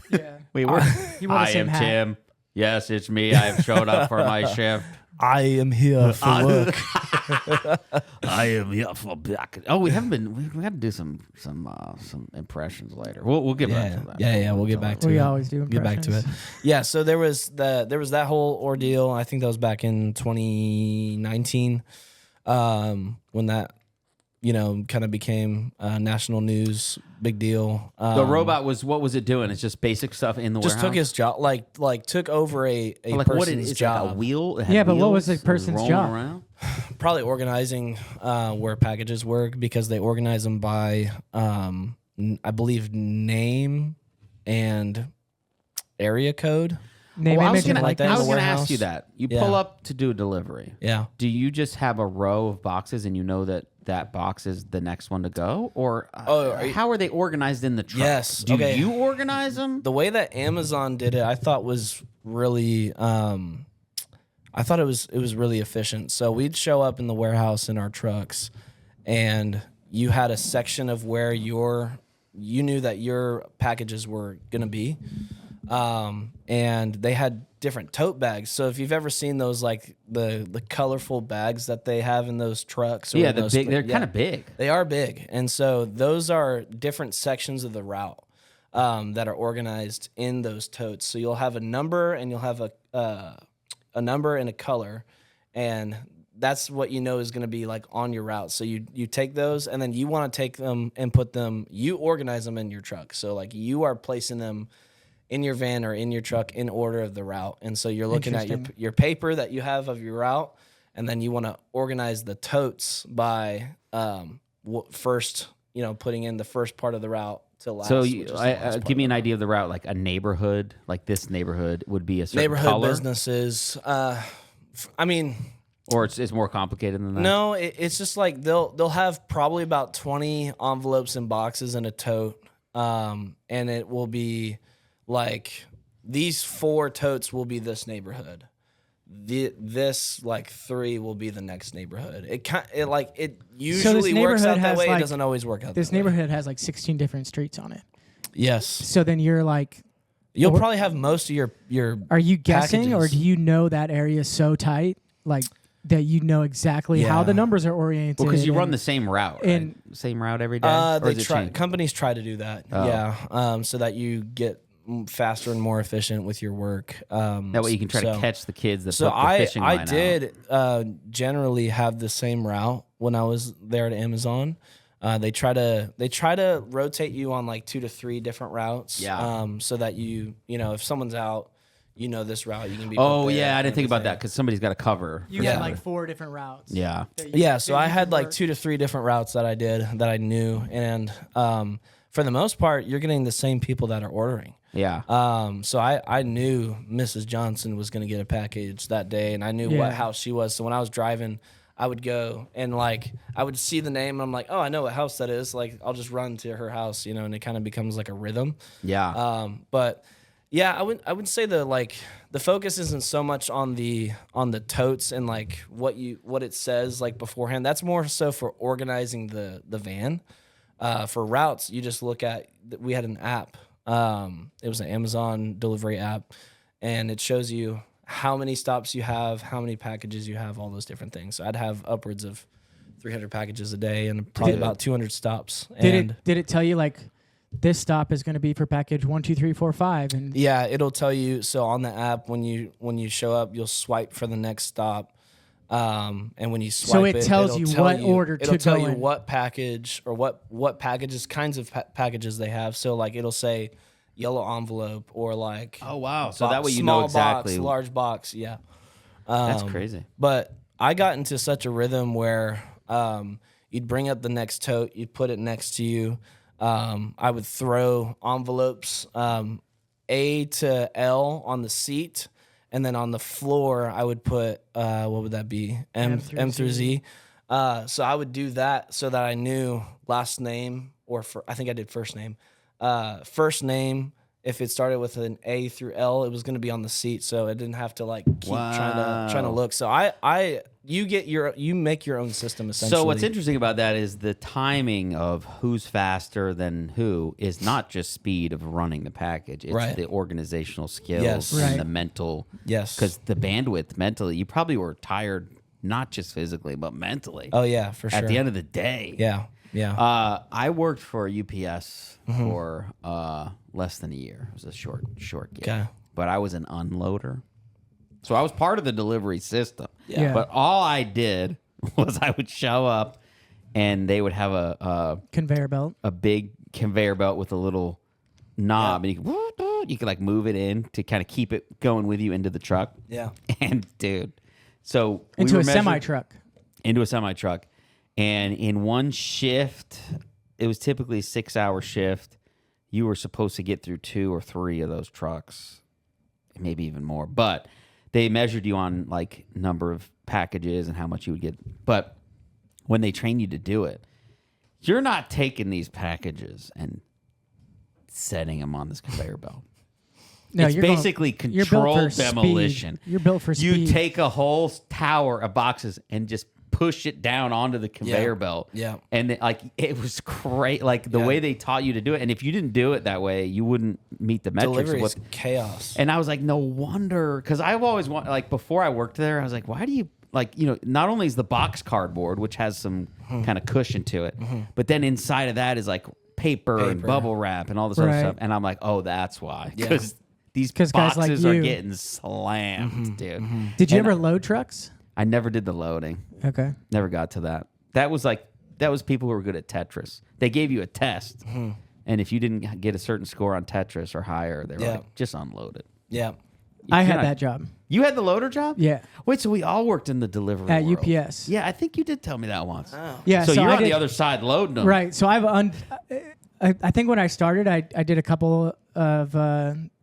C: Yeah,
B: Wait, we're.
C: he wore the
B: I
C: same
B: am
C: hat.
B: Tim. Yes, it's me. I've showed up for my shift.
A: I am here for work.
B: I am here for back. Oh, we haven't been. We got to do some impressions later. We'll get back
A: Yeah,
B: to that.
A: yeah. We'll get back to it.
C: We always do
A: Get back to it.
C: impressions.
A: Yeah, so there was that whole ordeal. I think that was back in 2019, when that kind of became national news, big deal.
B: The robot was. What was it doing? It's just basic stuff in the
A: just
B: warehouse.
A: took his job, like took over a
B: like
A: person's
B: what is
A: job.
B: Like a wheel? It had
C: Yeah, but what was
B: wheels?
C: the person's
B: It was rolling
C: job?
B: around?
A: Probably organizing where packages work because they organize them by I believe name and area code.
C: Name,
B: Well, I was
C: image, and
B: gonna,
A: like that in
B: I
A: the
B: was gonna
A: warehouse.
B: ask you that. You
A: Yeah.
B: pull up to do a delivery.
A: Yeah.
B: Do you just have a row of boxes and you know that box is the next one to go, or how are they organized in the truck?
A: Yes,
B: Do
A: okay.
B: you organize them?
A: The way that Amazon did it, I thought was really I thought it was really efficient. So we'd show up in the warehouse in our trucks and you had a section of where you knew that your packages were going to be. And they had different tote bags. So if you've ever seen those, like the colorful bags that they have in those trucks, or
B: Yeah,
A: in
B: the
A: those
B: big. They're kind of big.
A: They are big, and so those are different sections of the route that are organized in those totes. So you'll have a number, and you'll have a number and a color, and that's what you know is going to be like on your route. So you take those, and then you want to take them and put them. You organize them in your truck. So like you are placing them in your van or in your truck in order of the route. And so you're looking at your paper that you have of your route, and then you want to organize the totes by first, putting in the first part of the route to last.
B: So
A: which is the last part
B: give me
A: of
B: an
A: it.
B: idea of the route. Like a neighborhood, like this neighborhood would be a certain
A: Neighborhood
B: color,
A: businesses. I mean,
B: or it's more complicated than that.
A: no, it's just like they'll have probably about 20 envelopes and boxes in a tote, and it will be like these 4 totes will be this neighborhood. This like 3 will be the next neighborhood. It usually works out that way. It doesn't always work out.
C: This
A: that way.
C: neighborhood has like 16 different streets on it.
A: Yes.
C: So then you're like,
A: You'll probably have most of your.
C: are you guessing, or
A: packages.
C: do you know that area so tight, like that you know exactly how
A: Yeah.
C: the numbers are oriented?
B: Well, because you run
C: and-
B: the same route, right?
C: and-
B: Same route every day. Or
A: They
B: is it
A: try.
B: changed?
A: Companies try to do that.
B: Oh.
A: Yeah. So that you get faster and more efficient with your work.
B: That way you can try to catch the kids that
A: So
B: put the fishing line
A: I
B: out.
A: did generally have the same route when I was there at Amazon. They try to rotate you on like 2 to 3 different routes.
B: Yeah.
A: So that you know if someone's out, this route you can be.
B: Oh
A: put there
B: yeah, I
A: and
B: didn't think about that
A: everything.
B: because somebody's got to cover.
C: You
A: Yeah.
C: had like 4 different routes.
B: Yeah.
A: Yeah, so I had like 2 to 3 different routes that I did that I knew, and for the most part, you're getting the same people that are ordering.
B: Yeah.
A: So I knew Mrs. Johnson was going to get a package that day, and I knew
C: Yeah.
A: what house she was. So when I was driving, I would go and like I would see the name, and I'm like, oh, I know what house that is. Like I'll just run to her house, and it kind of becomes like a rhythm.
B: Yeah.
A: But yeah, I would say the focus isn't so much on the totes and like what it says like beforehand. That's more so for organizing the van. For routes, you just look at. We had an app. It was an Amazon delivery app, and it shows you how many stops you have, how many packages you have, all those different things. So I'd have upwards of 300 packages a day and probably about 200 stops.
C: Did it tell you like this stop is going to be for package 1, 2, 3, 4, 5? And
A: Yeah, it'll tell you. So on the app, when you show up, you'll swipe for the next stop, and when you swipe,
C: it tells
A: it'll
C: you
A: tell
C: what order
A: it'll
C: to
A: tell
C: go
A: you
C: in.
A: what package or what packages, kinds of packages they have. So like it'll say yellow envelope or like
B: Oh wow! So that way you know
A: small
B: exactly.
A: box, large box. Yeah,
B: That's crazy.
A: But I got into such a rhythm where you'd bring up the next tote, you'd put it next to you. I would throw envelopes A to L on the seat, and then on the floor I would put what would that be? M through Z. So I would do that so that I knew last name I think I did first name. First name. If it started with an A through L, it was going to be on the seat, so I didn't have to like keep trying to look. So you make your own system essentially.
B: So what's interesting about that is the timing of who's faster than who is not just speed of running the package. It's
A: Right.
B: the organizational skills
A: Yes.
B: and
C: Right.
B: the mental.
A: Yes.
B: Because the bandwidth mentally, you probably were tired, not just physically, but mentally.
A: Oh yeah, for sure.
B: At the end of the day.
A: Yeah. Yeah.
B: I worked for UPS for less than a year. It was a short gig.
A: Okay.
B: But I was an unloader. So I was part of the delivery system.
C: Yeah.
B: But all I did was I would show up and they would have
C: conveyor belt.
B: a big conveyor belt with a little knob and you could like move it in to kind of keep it going with you into the truck.
A: Yeah.
B: And dude, so we
C: Into
B: were
C: a
B: measured-
C: semi truck.
B: into a semi truck, and in one shift, it was typically a 6-hour shift. You were supposed to get through 2 or 3 of those trucks, maybe even more. But they measured you on like number of packages and how much you would get. But when they train you to do it, you're not taking these packages and setting them on this conveyor belt.
C: No,
B: It's
C: you're going-
B: basically
C: you're built for
B: controlled
C: speed.
B: demolition.
C: You're built for
B: You
C: speed.
B: take a whole tower of boxes and just push it down onto the conveyor belt.
A: Yeah.
B: And it was great. Like the
A: Yeah.
B: way they taught you to do it. And if you didn't do it that way, you wouldn't meet the metrics.
A: Delivery
B: of
A: is
B: what,
A: chaos.
B: and I was like, no wonder. Because I've always wanted, like before I worked there, I was like, why do you, like, not only is the box cardboard, which has some kind of cushion to it, but then inside of that is like paper and
A: Paper.
B: bubble wrap and all this other
C: Right.
B: stuff. And I'm like, oh, that's why.
A: Yeah.
B: Because these
C: 'Cause guys
B: boxes
C: like
B: are
C: you-
B: getting slammed, dude.
C: Did you
B: And
C: ever load trucks?
B: I never did the loading.
C: Okay.
B: Never got to that. That was people who were good at Tetris. They gave you a test, and if you didn't get a certain score on Tetris or higher, they were
A: Yeah.
B: like, just unload it.
A: Yeah.
C: I had
B: cannot-
C: that job.
B: You had the loader job?
C: Yeah.
B: Wait, so we all worked in the delivery
C: At
B: world.
C: UPS.
B: Yeah, I think you did tell me that once.
C: Yeah.
B: So, you're
C: I
B: on the
C: did-
B: other side loading them.
C: Right. So I think when I started, I did a couple of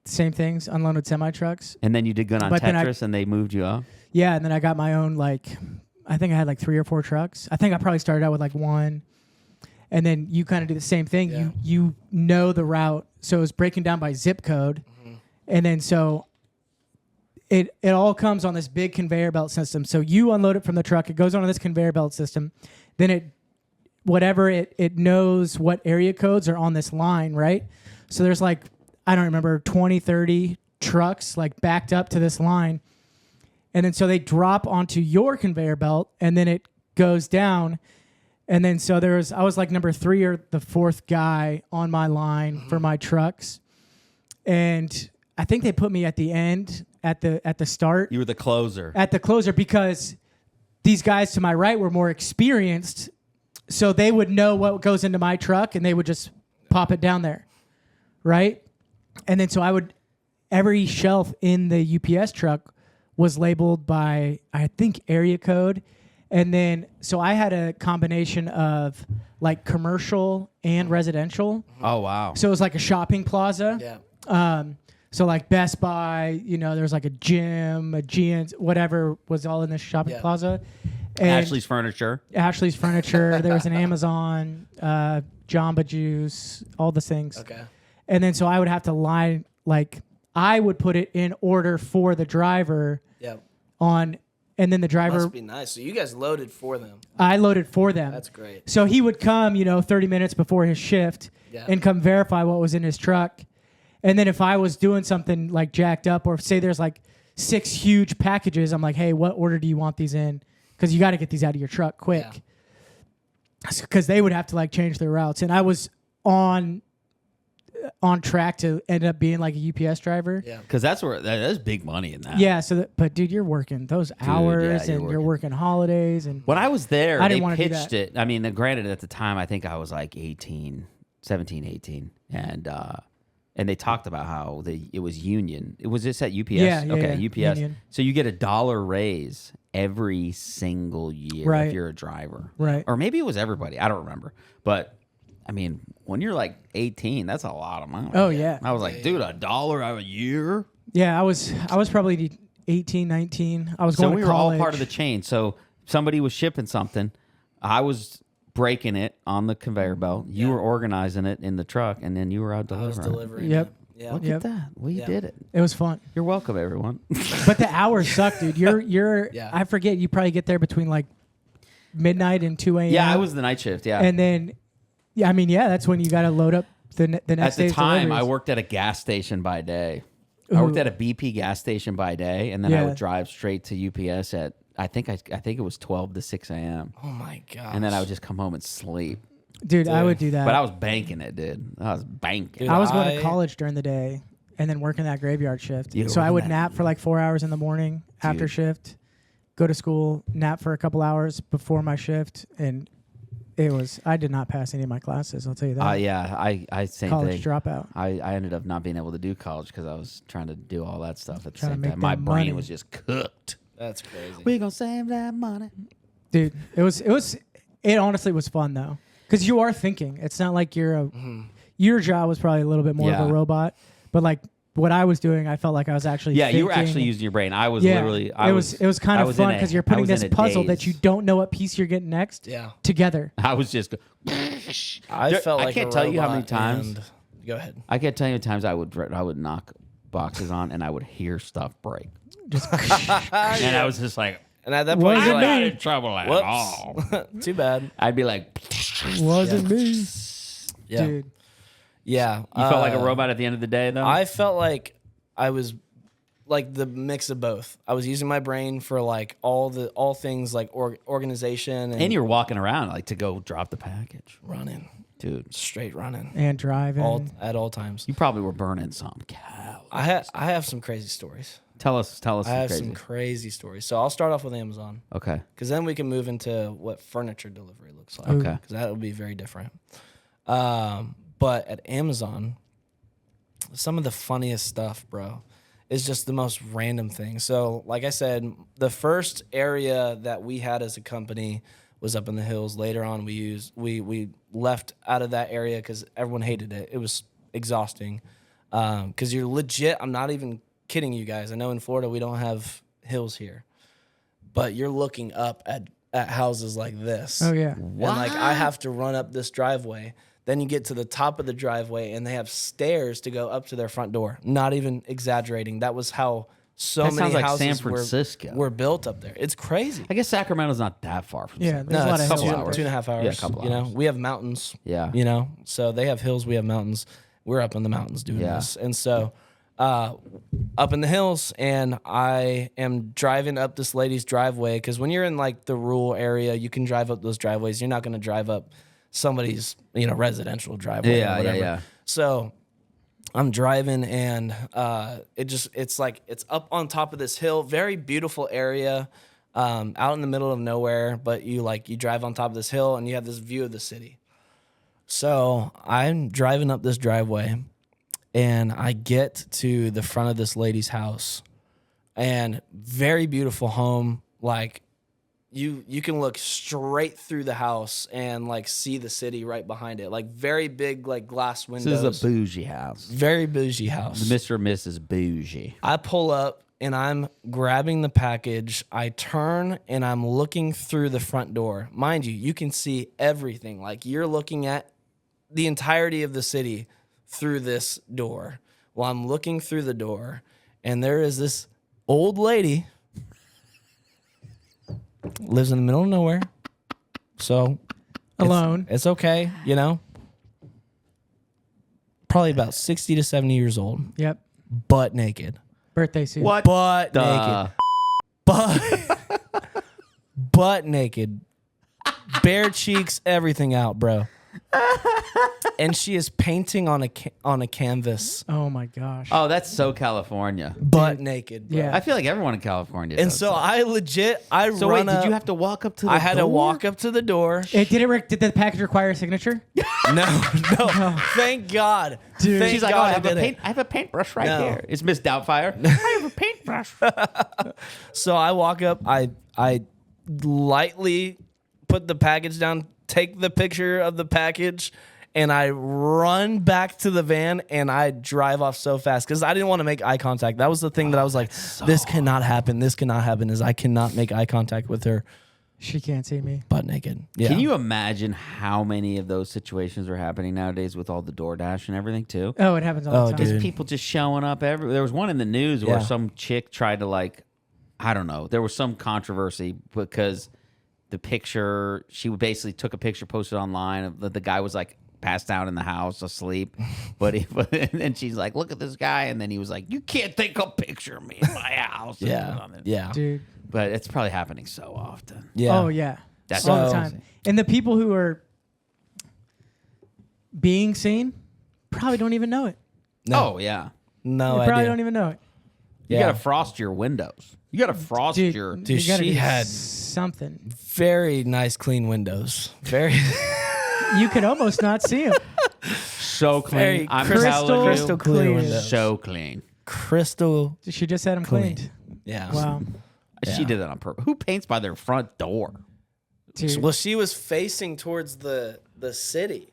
C: same things, unloaded semi trucks.
B: And then you did good on
C: But then
B: Tetris, and they moved you up.
C: Yeah, and then I got my own I think I had 3 or 4 trucks. I think I probably started out with one, and then you kind of do the same thing.
A: Yeah.
C: You know the route, so it's breaking down by zip code, and then so it all comes on this big conveyor belt system. So you unload it from the truck, it goes on this conveyor belt system, then it knows what area codes are on this line, right? So there's I don't remember 20, 30 trucks backed up to this line. And then so they drop onto your conveyor belt, and then it goes down. And then so I was number 3 or the 4th guy on my line for my trucks. And I think they put me at the end at the start.
B: You were the closer.
C: At the closer, because these guys to my right were more experienced, so they would know what goes into my truck, and they would just pop it down there, right? And then so every shelf in the UPS truck was labeled by, I think, area code. And then, so I had a combination of commercial and residential.
B: Oh, wow.
C: So it was a shopping plaza.
A: Yeah.
C: So Best Buy, there was a gym, a GN's, whatever was all in this shopping plaza. And
B: Ashley's Furniture.
C: Ashley's Furniture. There was an Amazon, Jamba Juice, all the things.
A: Okay.
C: And then so I would have to line, I would put it in order for the driver
A: Yeah.
C: and then the driver,
A: Must be nice. So you guys loaded for them.
C: I loaded for them.
A: That's great.
C: So he would come, 30 minutes before his shift and come verify what was in his truck. And then if I was doing something jacked up, or say there's 6 huge packages, I'm hey, what order do you want these in? Because you got to get these out of your truck quick. Because they would have to change their routes. And I was on track to end up being a UPS driver.
A: Yeah.
B: Because that's big money in that.
C: Yeah. But dude, you're working those hours,
B: yeah,
C: and you're working holidays, and
B: When I was there,
C: I
B: they
C: didn't wanna do
B: pitched
C: that.
B: it. I mean, granted, at the time, I think I was 17, 18. And they talked about how it was union. It was just at UPS.
C: Yeah,
B: okay,
C: yeah,
B: UPS.
C: union.
B: So you get $1 raise every single year
C: Right.
B: if you're a driver.
C: Right.
B: Or maybe it was everybody. I don't remember. But I mean, when you're 18, that's a lot of money.
C: Oh, yeah.
B: I was dude, $1 a year?
C: yeah, I was probably 18, 19. I was
B: So
C: going
B: we
C: to
B: were all
C: college.
B: part of the chain. So somebody was shipping something. I was breaking it on the conveyor belt. You were organizing it in the truck, and then you were out
A: I was
B: delivering.
A: delivering.
C: Yep.
A: it. Yeah.
B: Look
C: Yep.
B: at that. We
A: Yeah.
B: did it.
C: It was fun.
B: You're welcome, everyone.
C: But the hours suck, dude. You're
A: Yeah.
C: I forget, you probably get there between midnight and 2 a.m.
B: Yeah, I was the night shift. Yeah.
C: And then, that's when you got to load up the next
B: At the
C: day's
B: time, I
C: deliveries.
B: worked at a gas station by day. I worked at a BP gas station by day, and then I
C: Yeah.
B: would drive straight to UPS at I think it was 12 to 6 a.m.
A: Oh my god.
B: And then I would just come home and sleep.
C: Dude, I would do that.
B: But I was banking it, dude. I was banking.
A: Dude,
C: I was going
A: I-
C: to college during the day and then working that graveyard shift.
B: You
C: So I
B: were
C: would
B: that-
C: nap for 4 hours in the morning after
B: Dude.
C: shift, go to school, nap for a couple hours before my shift, and I did not pass any of my classes, I'll tell you that.
B: Yeah, I same
C: College
B: thing.
C: dropout.
B: I ended up not being able to do college because I was trying to do all that stuff at the
C: Trying to
B: same
C: make
B: time. My
C: that
B: brain
C: money.
B: was just cooked.
A: That's crazy.
B: We gonna save that money.
C: Dude, it honestly was fun though. Because you are thinking. It's not like your job was probably a little bit more of
B: Yeah.
C: a robot, but what I was doing, I felt like I was actually
B: Yeah, you were
C: thinking.
B: actually using your brain. I was
C: Yeah,
B: literally.
C: it was kind
B: I
C: of
B: was in
C: fun
B: a-
C: because you're
B: I
C: putting
B: was in
C: this
B: a
C: puzzle that
B: daze.
C: you don't know what piece you're getting next
A: Yeah.
C: together.
B: I was just.
A: I felt like
B: I can't
A: a
B: tell you how many
A: robot
B: times.
A: and- Go ahead.
B: I can't tell you how many times I would knock boxes on and I would hear stuff break,
C: Just
B: and I was just like,
A: And at that point,
C: Wasn't
A: you're
B: I'm
A: like,
B: not
C: me.
B: in trouble at all.
A: whoops. Too bad.
B: I'd be like,
C: wasn't me,
A: Yeah.
C: dude.
A: Yeah.
B: you felt like a robot at the end of the day, though.
A: I felt like I was the mix of both. I was using my brain for all things organization
B: and you're walking around to go drop the package,
A: running,
B: dude.
A: straight running
C: And driving.
A: at all times.
B: You probably were burning some cow.
A: I have some crazy stories.
B: Tell us
A: I
B: some
A: have
B: crazy.
A: some crazy stories. So I'll start off with Amazon
B: Okay.
A: because then we can move into what furniture delivery looks like.
B: Okay.
A: Because that would be very different. But at Amazon, some of the funniest stuff, bro, is just the most random thing. So, like I said, the first area that we had as a company was up in the hills. Later on, we left out of that area because everyone hated it. It was exhausting. Because you're legit. I'm not even kidding you guys. I know in Florida we don't have hills here, but you're looking up at houses like this.
C: Oh yeah.
A: And like I have to run up this driveway. Then you get to the top of the driveway and they have stairs to go up to their front door. Not even exaggerating. That was how
B: That
A: many
B: sounds like
A: houses
B: San Francisco.
A: were built up there. It's crazy.
B: I guess Sacramento's not that far from.
C: Yeah,
B: San
C: there's a lot
A: it's
C: of
A: two,
C: hills.
A: 2.5 hours.
B: Yeah, a couple
A: You know,
B: hours.
A: we have mountains.
B: Yeah.
A: You know, so they have hills, we have mountains. We're up in the mountains doing
B: Yeah.
A: this. And so up in the hills, and I am driving up this lady's driveway because when you're in like the rural area, you can drive up those driveways. You're not going to drive up somebody's, residential driveway.
B: Yeah,
A: or whatever.
B: yeah.
A: So I'm driving and it's up on top of this hill, very beautiful area, out in the middle of nowhere, but you drive on top of this hill and you have this view of the city. So I'm driving up this driveway and I get to the front of this lady's house, and very beautiful home. Like you can look straight through the house and like see the city right behind it. Like very big, like glass windows.
B: This is a bougie house.
A: Very bougie house.
B: Mr. and Mrs. Bougie.
A: I pull up and I'm grabbing the package. I turn and I'm looking through the front door. Mind you, you can see everything. Like you're looking at the entirety of the city through this door. Well, I'm looking through the door and there is this old lady, lives in the middle of nowhere. So
C: Alone.
A: It's okay, Probably about 60 to 70 years old,
C: Yep.
A: butt naked.
C: Birthday suit.
B: What?
A: Butt
B: the?
A: naked. Butt naked. Bare cheeks, everything out, bro. And she is painting on a canvas,
C: Oh my gosh.
B: Oh, that's so California.
A: butt naked, bro.
C: Yeah.
B: I feel like everyone in California.
A: And
B: does
A: so
B: that.
A: I
B: So
A: run
B: wait,
A: up.
B: did you have to walk up to the
A: I had to
B: door?
A: walk up to the door.
C: Did the package require a signature?
A: No. Thank God.
C: Dude.
A: Thank
B: She's like,
A: God
B: oh, I
A: I
B: have a paintbrush right
A: No.
B: here. It's Miss Doubtfire. I have a paintbrush.
A: So I walk up, I lightly put the package down, take the picture of the package, and I run back to the van and I drive off so fast because I didn't want to make eye contact. That was the thing that I was like, this cannot happen. This cannot happen, is I cannot make eye contact with her
C: She can't see me.
A: butt naked. Yeah.
B: Can you imagine how many of those situations are happening nowadays with all the DoorDash and everything too?
C: Oh, it happens all
A: Oh,
C: the time.
A: dude.
B: Just people just showing up everywhere. There was one in the news where
A: Yeah.
B: some chick tried to I don't know. There was some controversy because the picture, she basically took a picture, posted online of the guy was like passed out in the house asleep, and she's like, look at this guy, and then he was like, you can't take a picture of me in my house.
A: Yeah.
C: Dude.
B: But it's probably happening so often.
A: Yeah.
C: Oh yeah.
B: That's
C: all the
B: crazy.
C: time. And the people who are being seen probably don't even know it.
A: No.
B: Oh yeah,
A: No
C: They probably
A: idea.
C: don't even know it.
B: you
A: Yeah.
B: gotta frost your windows. You gotta frost
C: Dude,
B: your.
A: Dude,
C: you gotta
A: she
C: do
A: had-
C: something.
A: Very nice, clean windows. Very,
C: You could almost not see them.
B: So clean.
A: very
B: I'm
C: crystal
B: telling you,
A: clear
C: clear.
A: windows.
B: so clean.
A: Crystal
C: She just had them
A: clean.
C: cleaned.
A: Yeah.
C: Wow.
B: She did that on purpose. Who paints by their front door?
C: Dude.
A: Well, she was facing towards the city,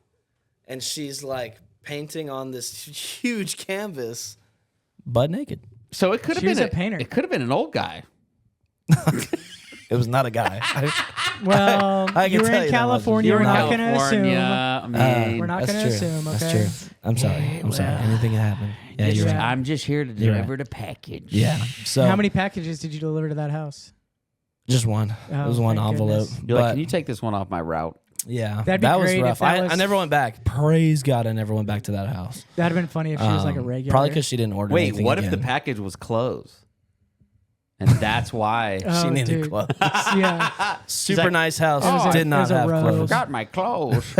A: and she's like painting on this huge canvas, butt naked.
B: So it could have
C: She was
B: been
C: a painter.
B: It could have been an old guy.
A: It was not a guy.
C: Well,
A: I can
C: you were
A: tell
C: in
A: you that much.
C: California.
A: You
C: We're
A: were in
C: not going to assume.
B: California. I mean,
C: We're not
A: That's
C: going to
A: true.
C: assume. Okay.
A: That's true. I'm sorry. I'm sorry. Anything can happen. Yeah, you're right.
B: I'm just here to
A: You're right.
B: deliver the package.
A: Yeah. So
C: How many packages did you deliver to that house?
A: Just one.
C: Oh,
A: it was one
C: thank
A: envelope.
C: goodness.
B: You're like,
A: But
B: can you take this one off my route?
A: yeah,
C: That'd be
A: that was
C: great if
A: rough.
C: that
A: I
C: was-
A: never went back. Praise God, I never went back to that house.
C: That'd have been funny if she was like a regular.
A: Probably because she didn't order
B: Wait,
A: anything
B: what if
A: again.
B: the package was closed? And that's why
C: Oh,
A: she needed
C: dude.
A: clothes.
C: Yeah.
A: Super
B: like,
A: nice house.
C: It was a-
A: did
C: it
A: not
C: was a
A: have
C: rose.
A: clothes.
B: forgot my clothes.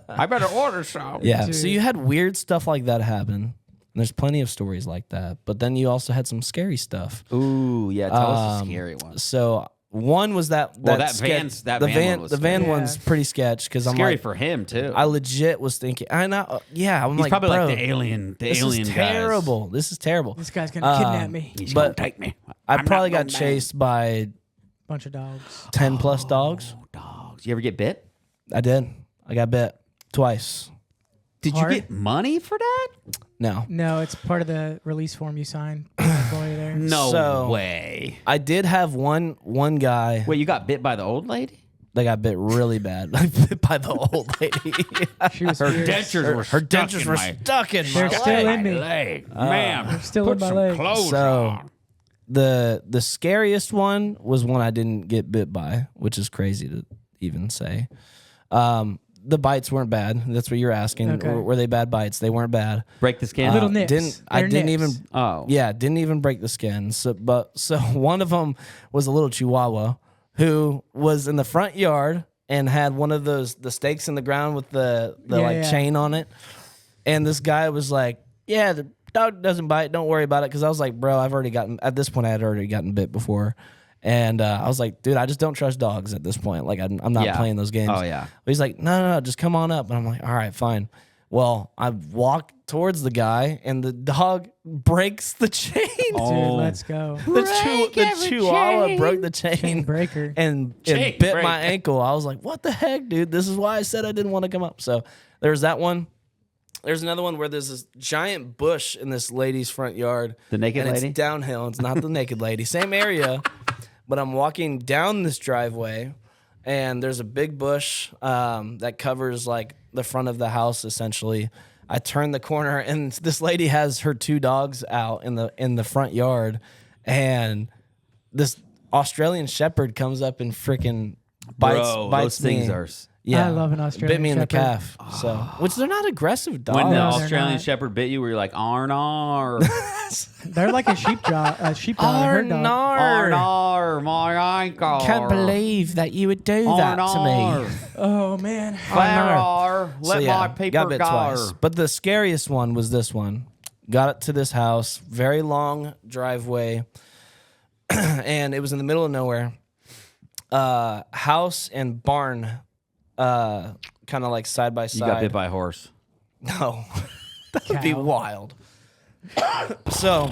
B: I better order some.
A: Yeah.
C: Dude.
A: So you had weird stuff like that happen. And there's plenty of stories like that. But then you also had some scary stuff.
B: Ooh, yeah. Tell us a scary one.
A: So one was that
B: Well, that
A: sketch-
B: van
A: the
B: one
A: van
B: was
A: the van
C: scary.
A: one's
C: Yeah.
A: pretty sketch because I'm
B: Scary
A: like
B: for him too.
A: I legit was thinking I'm
B: He's
A: like
B: probably
A: bro,
B: like the alien. The
A: this
B: alien
A: is
B: guys.
A: terrible. This is terrible.
C: This guy's going to kidnap me.
B: He's
A: But
B: gonna take me.
A: I
B: I'm
A: probably
B: not
A: got
B: no man.
A: chased by
C: Bunch of dogs.
A: 10 plus dogs.
B: Dogs. dogs. You ever get bit?
A: I did. I got bit twice.
B: Did
C: Hard?
B: you get money for that?
A: No.
C: No, it's part of the release form you sign. Employee there.
B: No
A: So-
B: way.
A: I did have one guy
B: Wait, you got bit by the old lady?
A: that got bit really bad by the old lady.
C: She was
B: Her
C: fierce.
B: dentures were
A: Her
B: stuck
A: dentures
B: in
A: were
B: my
A: stuck in
C: They're
A: my
C: still
A: leg.
C: in me.
B: leg. Ma'am,
C: still
B: put
C: in my
B: some
C: leg.
B: clothes
A: So-
B: on.
A: The scariest one was one I didn't get bit by, which is crazy to even say. The bites weren't bad. That's what you're asking.
C: Okay.
A: Were they bad bites? They weren't bad.
B: Break the skin?
C: Little nips.
A: I
C: They're
A: didn't
C: nips.
A: even.
B: Oh.
A: Yeah, didn't even break the skin. So one of them was a little Chihuahua who was in the front yard and had one of the stakes in the ground with the
C: Yeah.
A: chain on it. And this guy was like, "Yeah, the dog doesn't bite. Don't worry about it." Because I was like, "Bro, at this point I had already gotten bit before." And I was like, "Dude, I just don't trust dogs at this point. Like, I'm not
B: Yeah.
A: playing those games."
B: Oh, yeah.
A: But he's like, no, just come on up. And I'm like, all right, fine. Well, I walk towards the guy, and the dog breaks the chain.
C: Dude, let's go.
A: The Chihuahua broke the chain
C: breaker.
A: and
B: Chain
A: it bit my
B: breaker.
A: ankle. I was like, what the heck, dude? This is why I said I didn't want to come up. So there's that one. There's another one where there's this giant bush in this lady's front yard.
B: The naked
A: and
B: lady?
A: It's downhill. It's not the naked lady. Same area. But I'm walking down this driveway, and there's a big bush that covers like the front of the house. Essentially, I turn the corner, and this lady has her 2 dogs out in the front yard, and this Australian Shepherd comes up and freaking bites
B: Bro,
A: bites
B: those things
A: me.
B: are...
A: Yeah,
C: I love an Australian
A: bit me in the
C: Shepherd.
A: calf. So, which they're not aggressive dogs.
B: When the
C: no, they're
B: Australian
C: not.
B: Shepherd bit you, were you like, Arnar?
C: They're like a sheepdog, a herd dog.
B: Arnar, my ankle.
A: Can't believe that you would do that to me.
C: Oh man.
B: Farrar, let
A: So,
B: my
A: got
B: paper
A: bit
B: go.
A: twice. But the scariest one was this one. Got it to this house, very long driveway, and it was in the middle of nowhere. House and barn, kind of like side by
B: You
A: side.
B: got bit by a horse.
A: No, that would be
C: Cow.
A: wild. So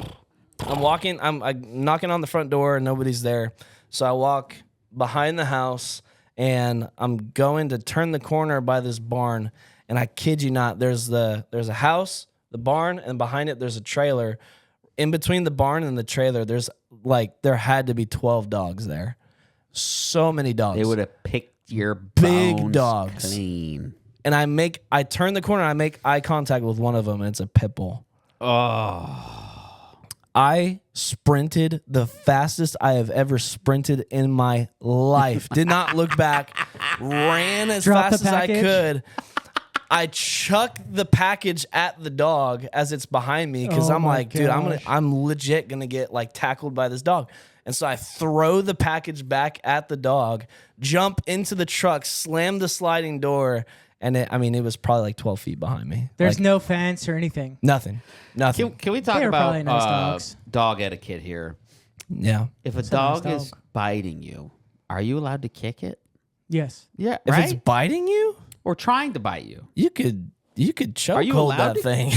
A: I'm walking, I'm knocking on the front door and nobody's there. So I walk behind the house and I'm going to turn the corner by this barn. And I kid you not, there's a house, the barn, and behind it there's a trailer. In between the barn and the trailer, there had to be 12 dogs there. So many dogs.
B: They would have picked your
A: Big
B: bones
A: dogs.
B: clean.
A: And I turn the corner, I make eye contact with one of them, and it's a pit bull.
B: Oh.
A: I sprinted the fastest I have ever sprinted in my life. Did not look back. Ran as
C: Drop
A: fast
C: the
A: as I
C: package?
A: could. I chuck the package at the dog as it's behind me because
C: Oh
A: I'm
C: my
A: like, dude,
C: gosh.
A: I'm legit gonna get like tackled by this dog. And so I throw the package back at the dog, jump into the truck, slam the sliding door, and it was probably like 12 feet behind me.
C: There's
A: Like,
C: no fence or anything.
A: nothing.
B: Can we talk
C: They were
B: about
C: probably nice dogs.
B: dog etiquette here?
A: Yeah.
B: If a
C: a nice
B: dog
C: dog.
B: is biting you, are you allowed to kick it?
C: Yes.
B: Yeah,
A: If
B: right?
A: it's biting you,
B: Or trying to bite you.
A: you could choke
B: Are you
A: hold
B: allowed
A: that
B: to?
A: thing.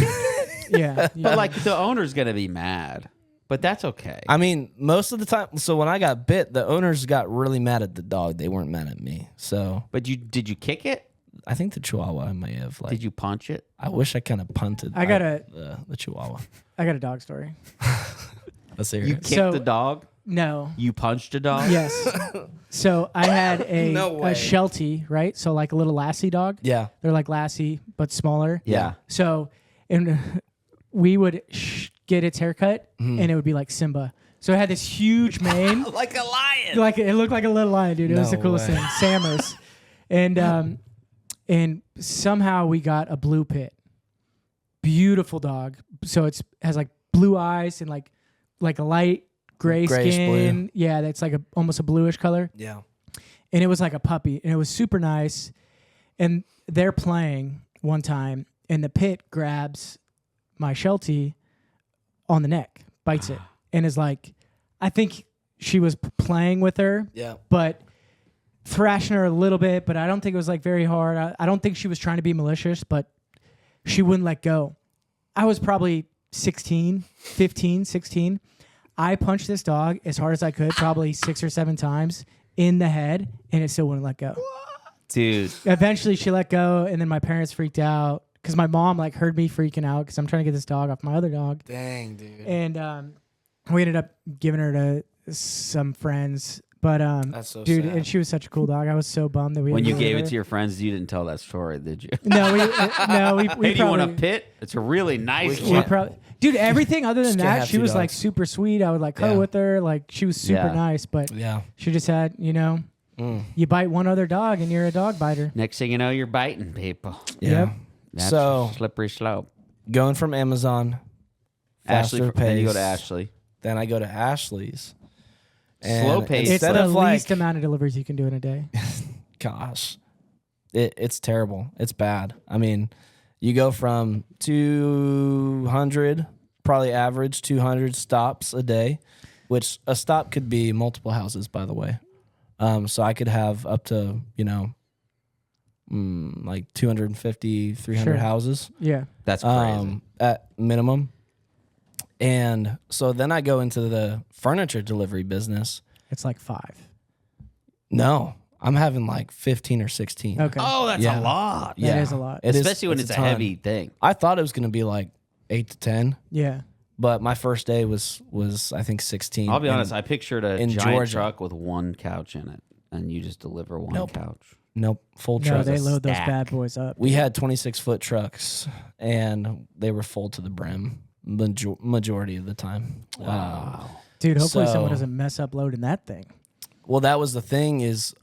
C: Yeah.
B: But like the owner's gonna be mad. But that's okay.
A: I mean, most of the time. So when I got bit, the owners got really mad at the dog. They weren't mad at me. So
B: But did you kick it?
A: I think the Chihuahua I may have like.
B: Did you punch it?
A: I wish I kind of punted.
C: I got a
A: the Chihuahua.
C: I got a dog story.
A: Let's hear
B: You
A: it.
B: kicked
C: So-
B: the dog?
C: No.
B: You punched a dog?
C: Yes. So I had
A: No way.
C: a Sheltie, right? So like a little Lassie dog.
A: Yeah.
C: They're like Lassie but smaller.
B: Yeah.
C: So and we would get its haircut
A: Mm-hmm.
C: and it would be like Simba. So it had this huge mane.
B: Like a lion.
C: Like it looked like a little lion, dude. It was
A: No
C: the coolest
A: way.
C: thing. Sammers. And somehow we got a blue pit. Beautiful dog. So it's has like blue eyes and like a light gray
A: Grayish
C: skin. Yeah, that's like almost a bluish color.
A: Yeah.
C: And it was like a puppy and it was super nice. And they're playing one time and the pit grabs my Sheltie on the neck, bites it, and is like, I think she was playing with her,
A: Yeah.
C: but thrashing her a little bit, but I don't think it was like very hard. I don't think she was trying to be malicious, but she wouldn't let go. I was probably 16. I punched this dog as hard as I could, probably 6 or 7 times in the head, and it still wouldn't let go.
B: Dude.
C: Eventually, she let go, and then my parents freaked out because my mom like heard me freaking out because I'm trying to get this dog off my other dog.
A: Dang, dude.
C: And we ended up giving her to some friends. But
A: That's so
C: dude,
A: sad.
C: and she was such a cool dog. I was so bummed that we
B: When
C: had
B: you
C: to
B: gave
C: leave
B: it
C: her.
B: to your friends, you didn't tell that story, did you?
C: No, we
B: Hey, do you want a
C: probably-
B: pit? It's a really nice
A: We
C: We
B: one.
C: probably, dude, everything other than
A: Just can't
C: that,
A: have
C: she
A: two
C: was like
A: dogs.
C: super sweet. I would like cuddle
A: Yeah.
C: with her. Like she was super
B: Yeah.
C: nice, but
A: Yeah.
C: she just had, you bite one other dog and you're a dog biter.
B: Next thing you know, you're biting people.
A: Yeah.
C: Yep.
B: That's
A: So
B: a slippery slope.
A: going from Amazon,
B: Ashley,
A: faster
B: then you go
A: pace,
B: to Ashley.
A: Then I go to Ashley's.
B: Slow pace.
C: It's
A: Instead
C: the
A: of like,
C: least amount of deliveries you can do in a day.
A: gosh, it's terrible. It's bad. I mean, you go from 200, probably average 200 stops a day, which a stop could be multiple houses, by the way. So I could have up to, like 250, 300
C: Sure.
A: houses.
C: Yeah.
B: That's crazy.
A: At minimum. And so then I go into the furniture delivery business.
C: It's like 5.
A: No, I'm having like 15 or 16.
C: Okay.
B: Oh, that's
A: Yeah.
B: a lot.
C: That is a lot.
A: It is-
B: Especially when it's a
A: ton.
B: heavy thing.
A: I thought it was going to be like 8 to 10,
C: Yeah.
A: but my first day was I think 16.
B: I'll be
A: And
B: honest, I pictured a
A: in
B: giant
A: Georgia.
B: truck with one couch in it, and you just deliver one
A: Nope.
B: couch.
A: Nope, full
C: No,
A: truck.
C: they load those
B: stack.
C: bad boys up.
A: We had 26-foot trucks, and they were full to the brim majority of the time.
B: Wow.
C: Dude, hopefully
A: So-
C: someone doesn't mess up loading that thing.
A: Well, that was the thing is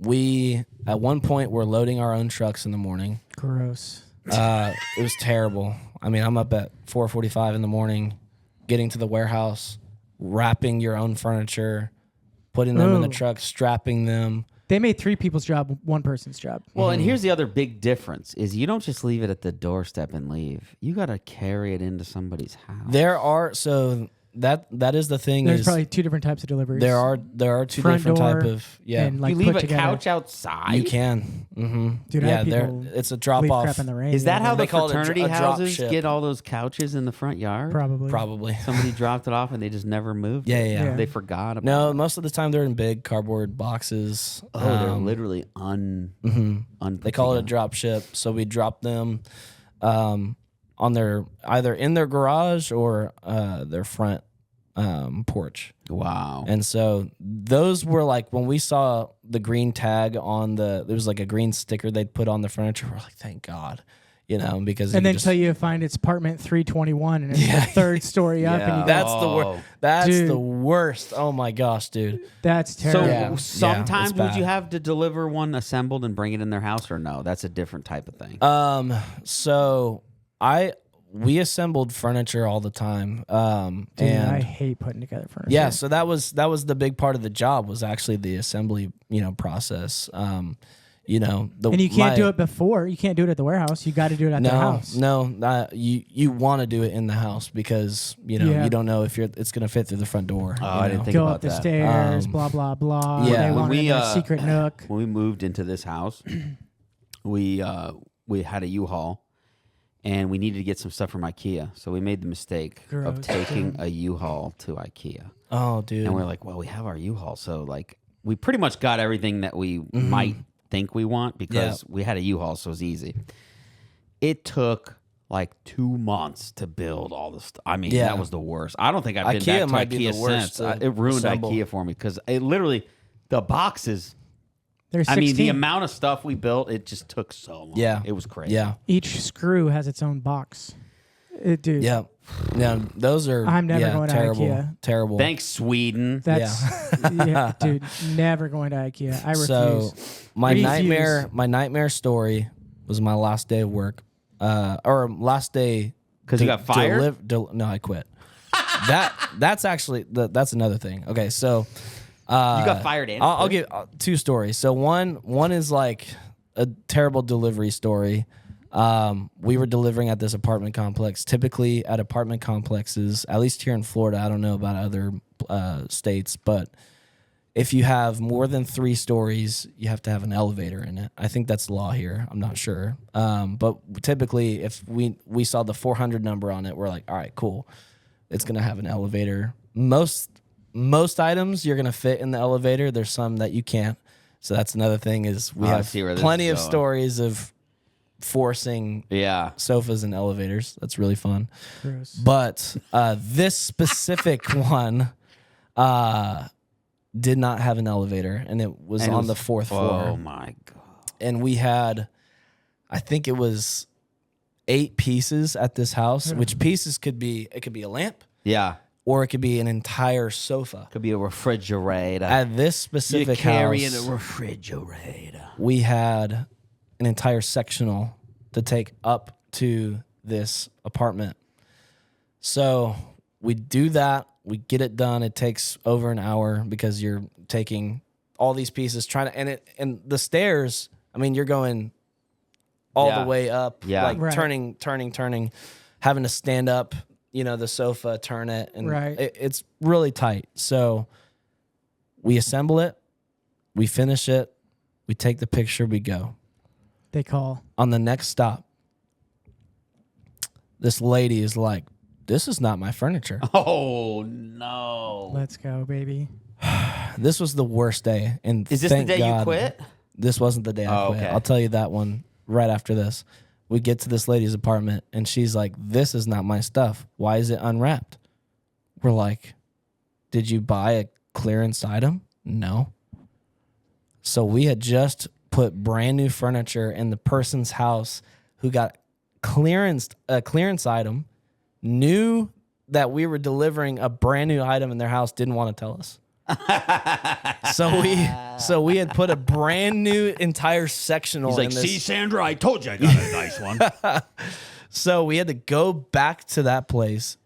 A: we, at one point, were loading our own trucks in the morning.
C: Gross.
A: It was terrible. I mean, I'm up at 4:45 in the morning, getting to the warehouse, wrapping your own furniture, putting them in the
C: Ooh.
A: truck, strapping them.
C: They made 3 people's job one person's job.
B: Well, and here's the other big difference is you don't just leave it at the doorstep and leave. You got to carry it into somebody's house.
A: There are that is the thing.
C: There's
A: is
C: probably 2 different types of deliveries.
A: there are 2
C: Front
A: different type
C: door
A: of
C: and like
B: you leave
C: put
B: a
C: together.
B: couch outside?
A: you can. Mm-hmm.
C: Dude, I
A: yeah,
C: had
A: there
C: people
A: it's a drop
C: leave
A: off.
C: crap in the rain.
B: Is that how
A: They
B: the
A: call it a
B: fraternity
A: drop
B: houses
A: ship.
B: get all those couches in the front yard?
C: Probably.
A: Probably.
B: Somebody dropped it off and they just never moved.
A: Yeah,
B: it.
A: yeah.
C: Yeah.
B: They forgot about
A: No,
B: it.
A: most of the time they're in big cardboard boxes.
B: Oh, they're literally
A: They call it a drop ship. So we drop them on their either in their garage or their front porch.
B: Wow.
A: And so those were like when we saw the green tag on there was like a green sticker they'd put on the furniture. We're like, thank God, because
C: And
A: you
C: then
A: just,
C: tell you find it's apartment 321 and it's the 3rd story up. And you go,
A: that's the worst.
B: Oh.
A: That's
C: Dude.
A: the worst. Oh my gosh, dude.
C: that's
B: So
C: terrible.
A: Yeah.
B: sometimes
A: it's
B: would you
A: bad.
B: have to deliver one assembled and bring it in their house or no? That's a different type of thing.
A: So we assembled furniture all the time.
C: Dude,
A: and
C: I hate putting together furniture.
A: yeah, so that was the big part of the job was actually the assembly, process.
C: And you can't do it before. You can't do it at the warehouse. You got to do it at the house.
A: No, you want to do it in the house because
C: Yeah.
A: you don't know if it's going to fit through the front door.
B: Oh,
A: you
B: I didn't
A: know?
B: think
C: Go
B: about
C: up the
B: that.
C: stairs, blah, blah, blah.
A: yeah.
C: They
A: When
C: want it in
B: we,
C: their secret nook.
B: When we moved into this house, we had a U-Haul, and we needed to get some stuff from IKEA. So we made the mistake of
C: Gross.
B: taking a U-Haul to IKEA.
A: Oh, dude.
B: And we're like, well, we have our U-Haul, so like we pretty much got everything that we might think we want because we had a U-Haul, so it was easy. It took like 2 months to build all this stuff. I mean,
A: Yeah.
B: that was the worst. I don't think I've been
A: IKEA
B: back
A: might
B: to
A: be
B: IKEA
A: the worst
B: since.
A: to
B: It ruined
A: assemble.
B: IKEA for me because it literally the boxes.
C: There's
B: I
C: 16.
B: mean, the amount of stuff we built, it just took so long.
A: Yeah.
B: It was crazy.
A: Yeah.
C: Each screw has its own box. Dude,
A: Yeah. Yeah. Those are
C: I'm never going to
A: terrible.
C: IKEA.
A: Terrible.
B: Thanks, Sweden.
C: that's yeah, dude. Never going to IKEA. I refuse.
A: So my
C: Refuse.
A: nightmare story was my last day of work, or last day
B: 'Cause you got fired?
A: No, I quit. That's actually that's another thing. Okay, so
B: You got fired and
A: I'll
B: quit?
A: give 2 stories. So one is like a terrible delivery story. We were delivering at this apartment complex. Typically at apartment complexes, at least here in Florida, I don't know about other states, but if you have more than 3 stories, you have to have an elevator in it. I think that's law here. I'm not sure. But typically, if we saw the 400 number on it, we're like, all right, cool. It's going to have an elevator. Most items you're going to fit in the elevator. There's some that you can't. So that's another thing is we
B: I
A: have
B: see where this
A: plenty
B: is
A: of
B: going.
A: stories of forcing
B: Yeah.
A: sofas in elevators. That's really fun.
C: Gross.
A: But this specific one did not have an elevator, and it was
B: And it
A: on
B: was-
A: the 4th
B: Oh
A: floor.
B: my God.
A: And we had, I think it was 8 pieces at this house, which pieces could be, it could be a lamp
B: Yeah.
A: or it could be an entire sofa.
B: Could be a refrigerator.
A: At this
B: You're
A: specific
B: carrying
A: house,
B: a refrigerator.
A: we had an entire sectional to take up to this apartment. So we do that. We get it done. It takes over an hour because you're taking all these pieces, trying to, and the stairs, I mean, you're going all
B: Yeah.
A: the way up,
B: Yeah.
A: like
C: Right.
A: turning, having to stand up, the sofa, turn it, and
C: Right.
A: it's really tight. So we assemble it, we finish it, we take the picture, we go.
C: They call.
A: On the next stop, this lady is like, "This is not my furniture."
B: Oh no.
C: Let's go, baby.
A: This was the worst day. And
B: Is this the
A: thank
B: day
A: God
B: you quit?
A: This wasn't the day I
B: Oh,
A: quit.
B: okay.
A: I'll tell you that one right after this. We get to this lady's apartment and she's like, "This is not my stuff. Why is it unwrapped?" We're like, "Did you buy a clearance item?" No. So we had just put brand new furniture in the person's house who got a clearance item, knew that we were delivering a brand new item in their house, didn't want to tell us. So we had put a brand new entire sectional
B: He's like,
A: in this.
B: "See, Sandra, I told you I got a nice one."
A: So we had to go back to that place,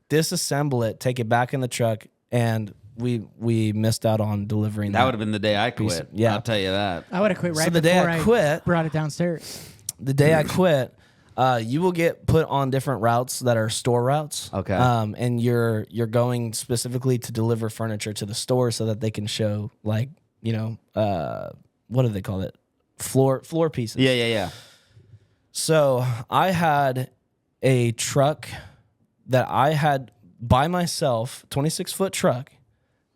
A: disassemble it, take it back in the truck, and we missed out on delivering
B: That would have been the day I quit.
A: Yeah.
B: I'll tell you that.
C: I would have quit right
A: So the day
C: before
A: I quit-
C: brought it downstairs.
A: The day I quit, you will get put on different routes that are store routes.
B: Okay.
A: And you're going specifically to deliver furniture to the store so that they can show, like, what do they call it? Floor pieces.
B: Yeah.
A: So I had a truck that I had by myself, 26-foot truck,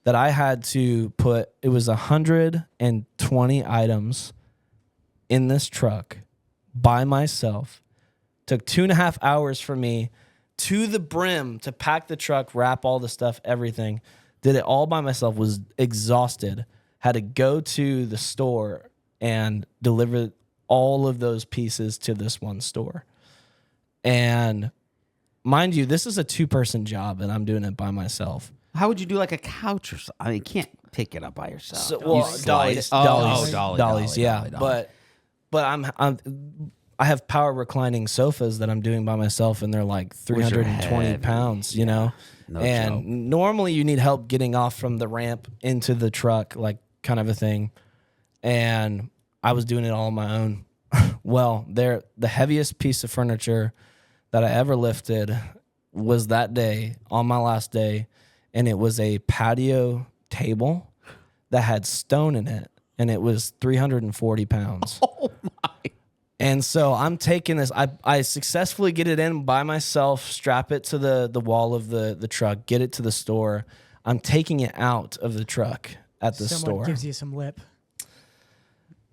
A: that I had to put, it was 120 items in this truck by myself. Took 2.5 hours for me to the brim to pack the truck, wrap all the stuff, everything. Did it all by myself, was exhausted. Had to go to the store and deliver all of those pieces to this one store. And mind you, this is a 2-person job and I'm doing it by myself.
B: How would you do like a couch or something? I mean, you can't pick it up by yourself.
A: So,
B: You
A: well,
B: slide
A: dollies,
B: it. Oh,
A: dollies,
B: dolly,
A: yeah.
B: dolly.
A: But I have power reclining sofas that I'm doing by myself, and they're like 320
B: heavy.
A: pounds, you know.
B: No
A: and
B: joke.
A: normally you need help getting off from the ramp into the truck, like kind of a thing. And I was doing it all on my own. Well, the heaviest piece of furniture that I ever lifted was that day, on my last day, and it was a patio table that had stone in it, and it was 340 pounds.
B: Oh my!
A: And so I'm taking this. I successfully get it in by myself, strap it to the wall of the truck, get it to the store. I'm taking it out of the truck at the
C: Someone
A: store.
C: gives you some lip.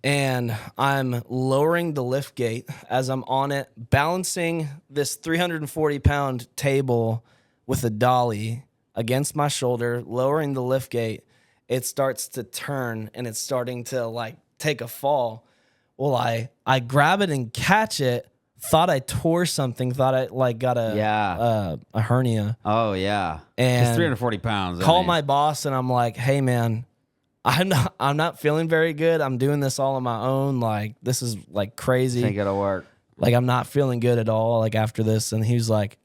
A: And I'm lowering the lift gate as I'm on it, balancing this 340-pound table with a dolly against my shoulder, lowering the lift gate. It starts to turn and it's starting to like take a fall. Well, I grab it and catch it. Thought I tore something. Thought I like got a hernia.
B: Oh yeah.
A: And
B: it's 340 pounds.
A: Call my boss and I'm like, "Hey man, I'm not feeling very good. I'm doing this all on my own. Like, this is like crazy.
B: Think it'll work.
A: Like, I'm not feeling good at all. Like after this." And he was like,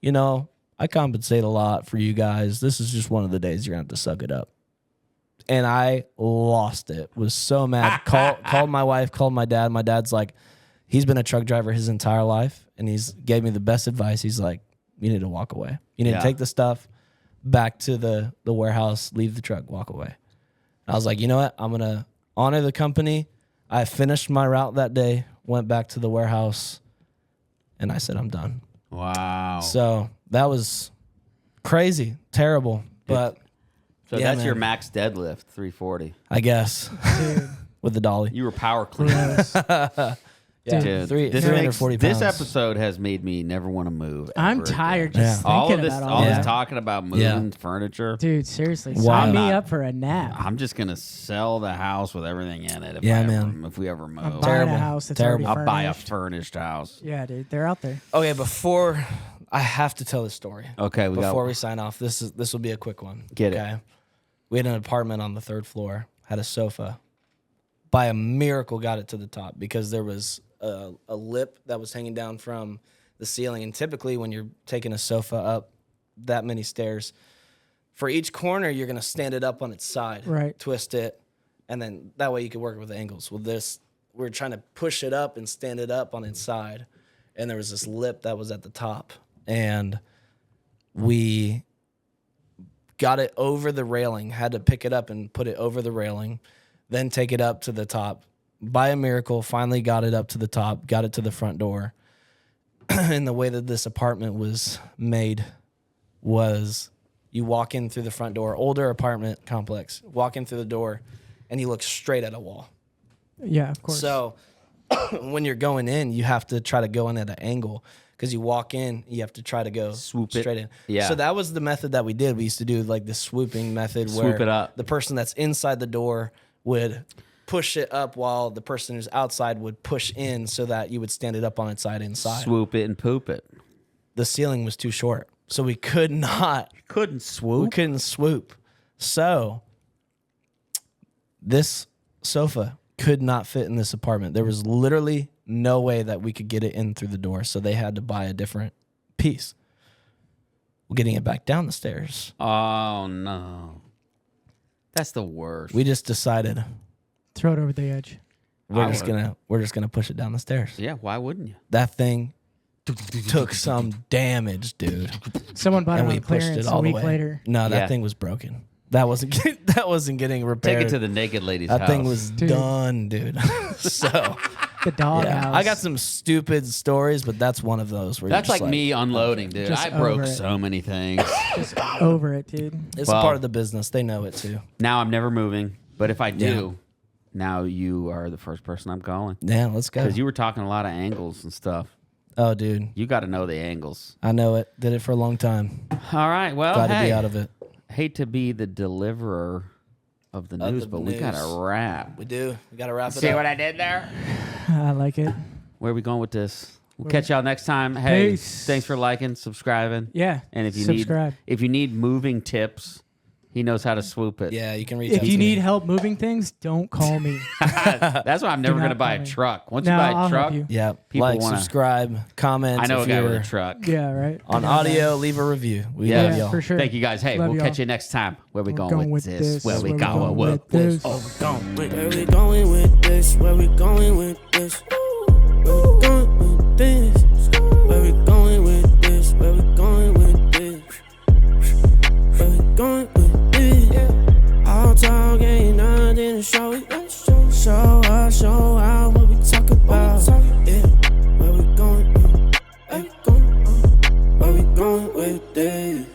A: "I compensate a lot for you guys. This is just one of the days you're gonna have to suck it up." And I lost it. Was so mad. Called my wife. Called my dad. My dad's like, he's been a truck driver his entire life, and he's gave me the best advice. He's like, "You need to walk away. You need to take the stuff back to the warehouse. Leave the truck. Walk away." I was like, "You know what? I'm going to honor the company." I finished my route that day, went back to the warehouse, and I said, "I'm done."
B: Wow.
A: So that was crazy, terrible. But
B: So
A: Yeah,
B: that's your
A: man.
B: max deadlift, 340.
A: I guess
C: Dude.
A: with the dolly.
B: You were power clean.
C: Gross.
A: Yeah,
C: Dude,
B: This
A: 340 pounds.
B: This episode has made me never want to move.
C: I'm
B: ever again.
C: tired just
A: Yeah.
B: All
C: thinking
B: of this,
C: about
B: all
C: all
B: this
C: that.
B: talking about moving furniture.
C: Dude, seriously,
A: Wow.
C: sign me
B: Not-
C: up for a nap.
B: I'm just gonna sell the house with everything in it. If
A: Yeah,
B: I ever,
A: man.
B: If we ever
C: I'm
B: move,
C: buying
A: Terrible.
C: a house that's
A: Terrible.
C: already
B: I'll buy a
C: furnished.
B: furnished house.
C: Yeah, dude, they're out there.
A: Okay, before I have to tell this story.
B: Okay,
A: Before we sign off, this will be a quick one.
B: Get it.
A: okay? We had an apartment on the 3rd floor, had a sofa. By a miracle, got it to the top because there was a lip that was hanging down from the ceiling. And typically, when you're taking a sofa up that many stairs, for each corner, you're gonna stand it up on its side,
C: Right.
A: twist it, and then that way you can work with the angles. With this, we're trying to push it up and stand it up on its side, and there was this lip that was at the top, and we got it over the railing, had to pick it up and put it over the railing, then take it up to the top. By a miracle, finally got it up to the top, got it to the front door. And the way that this apartment was made was you walk in through the front door, older apartment complex, walk in through the door, and you look straight at a wall.
C: Yeah, of course.
A: So when you're going in, you have to try to go in at an angle because you walk in, you have to try to go
B: Swoop it.
A: straight in.
B: Yeah.
A: So that was the method that we did. We used to do like the swooping method where
B: Swoop it up.
A: the person that's inside the door would push it up while the person who's outside would push in so that you would stand it up on its side inside.
B: Swoop it and poop it.
A: The ceiling was too short. So we could not
B: Couldn't
A: we
B: swoop.
A: couldn't swoop. So this sofa could not fit in this apartment. There was literally no way that we could get it in through the door. So they had to buy a different piece. Well, getting it back down the stairs,
B: Oh no, that's the worst.
A: we just decided
C: Throw it over the edge.
A: we're
B: I
A: just
B: would.
A: gonna push it down the stairs.
B: Yeah, why wouldn't you?
A: That thing took some damage, dude.
C: Someone bought
A: And
C: it
A: we
C: on
A: pushed
C: clearance
A: it all
C: a
A: the
C: week
A: way.
C: later.
A: No, that
B: Yeah.
A: thing was broken. That wasn't that wasn't getting repaired.
B: Take it to the naked lady's
A: that
B: house.
A: thing was
C: Dude.
A: done, dude. So
C: The dog
A: yeah,
C: house.
A: I got some stupid stories, but that's one of those. Where
B: That's
A: you're
B: like
A: just
B: me unloading, dude.
C: Just
B: I broke
C: over it.
B: so many things.
C: Just over it, dude.
A: It's
B: Well-
A: a part of the business. They know it too.
B: Now I'm never moving, but if I do,
A: Yeah.
B: now you are the first person I'm calling
A: Yeah, let's go.
B: because you were talking a lot of angles and stuff.
A: Oh, dude,
B: You got to know the angles.
A: I know it. Did it for a long time.
B: All right, well,
A: Glad
B: hey,
A: to be out of it.
B: hate to be the deliverer of the news,
A: the
B: but we got
A: news.
B: to wrap.
A: We do. We got to wrap it
B: See
A: up.
B: what I did there?
C: I like it.
B: Where are we going with this? We'll catch y'all next time. Hey,
C: Peace.
B: thanks for liking, subscribing.
C: Yeah.
B: And if you
C: subscribe.
B: need moving tips, he knows how to swoop it.
A: Yeah, you can reach
C: If
A: out
C: you
A: to
C: need
A: me.
C: help moving things, don't call me.
B: That's why I'm never
C: Do
B: going to
C: not
B: buy a
C: call me.
B: truck. Once
C: No,
B: you buy
C: I'll
B: a
C: help
B: truck,
C: you.
A: Yeah,
B: People
A: like,
B: wanna-
A: subscribe, comment.
B: I know a
A: if
B: guy with
A: you're
B: a truck.
C: Yeah, right.
A: on audio. Leave a review. We
B: Yeah.
A: love
C: Yeah,
A: y'all.
C: for sure.
B: Thank you guys. Hey,
C: Love
B: we'll
C: y'all.
B: catch you next time. Where we
C: We're
B: going with this? Where we going with
C: this?
A: Oh, we're going with
D: Where we going with this? Where we going with this? Where we going with this? Where we going with this? Where we going with this? Where we going with this? All talk ain't nothing to show it. Show out what we talk about. Yeah, where we going? Where we going with this?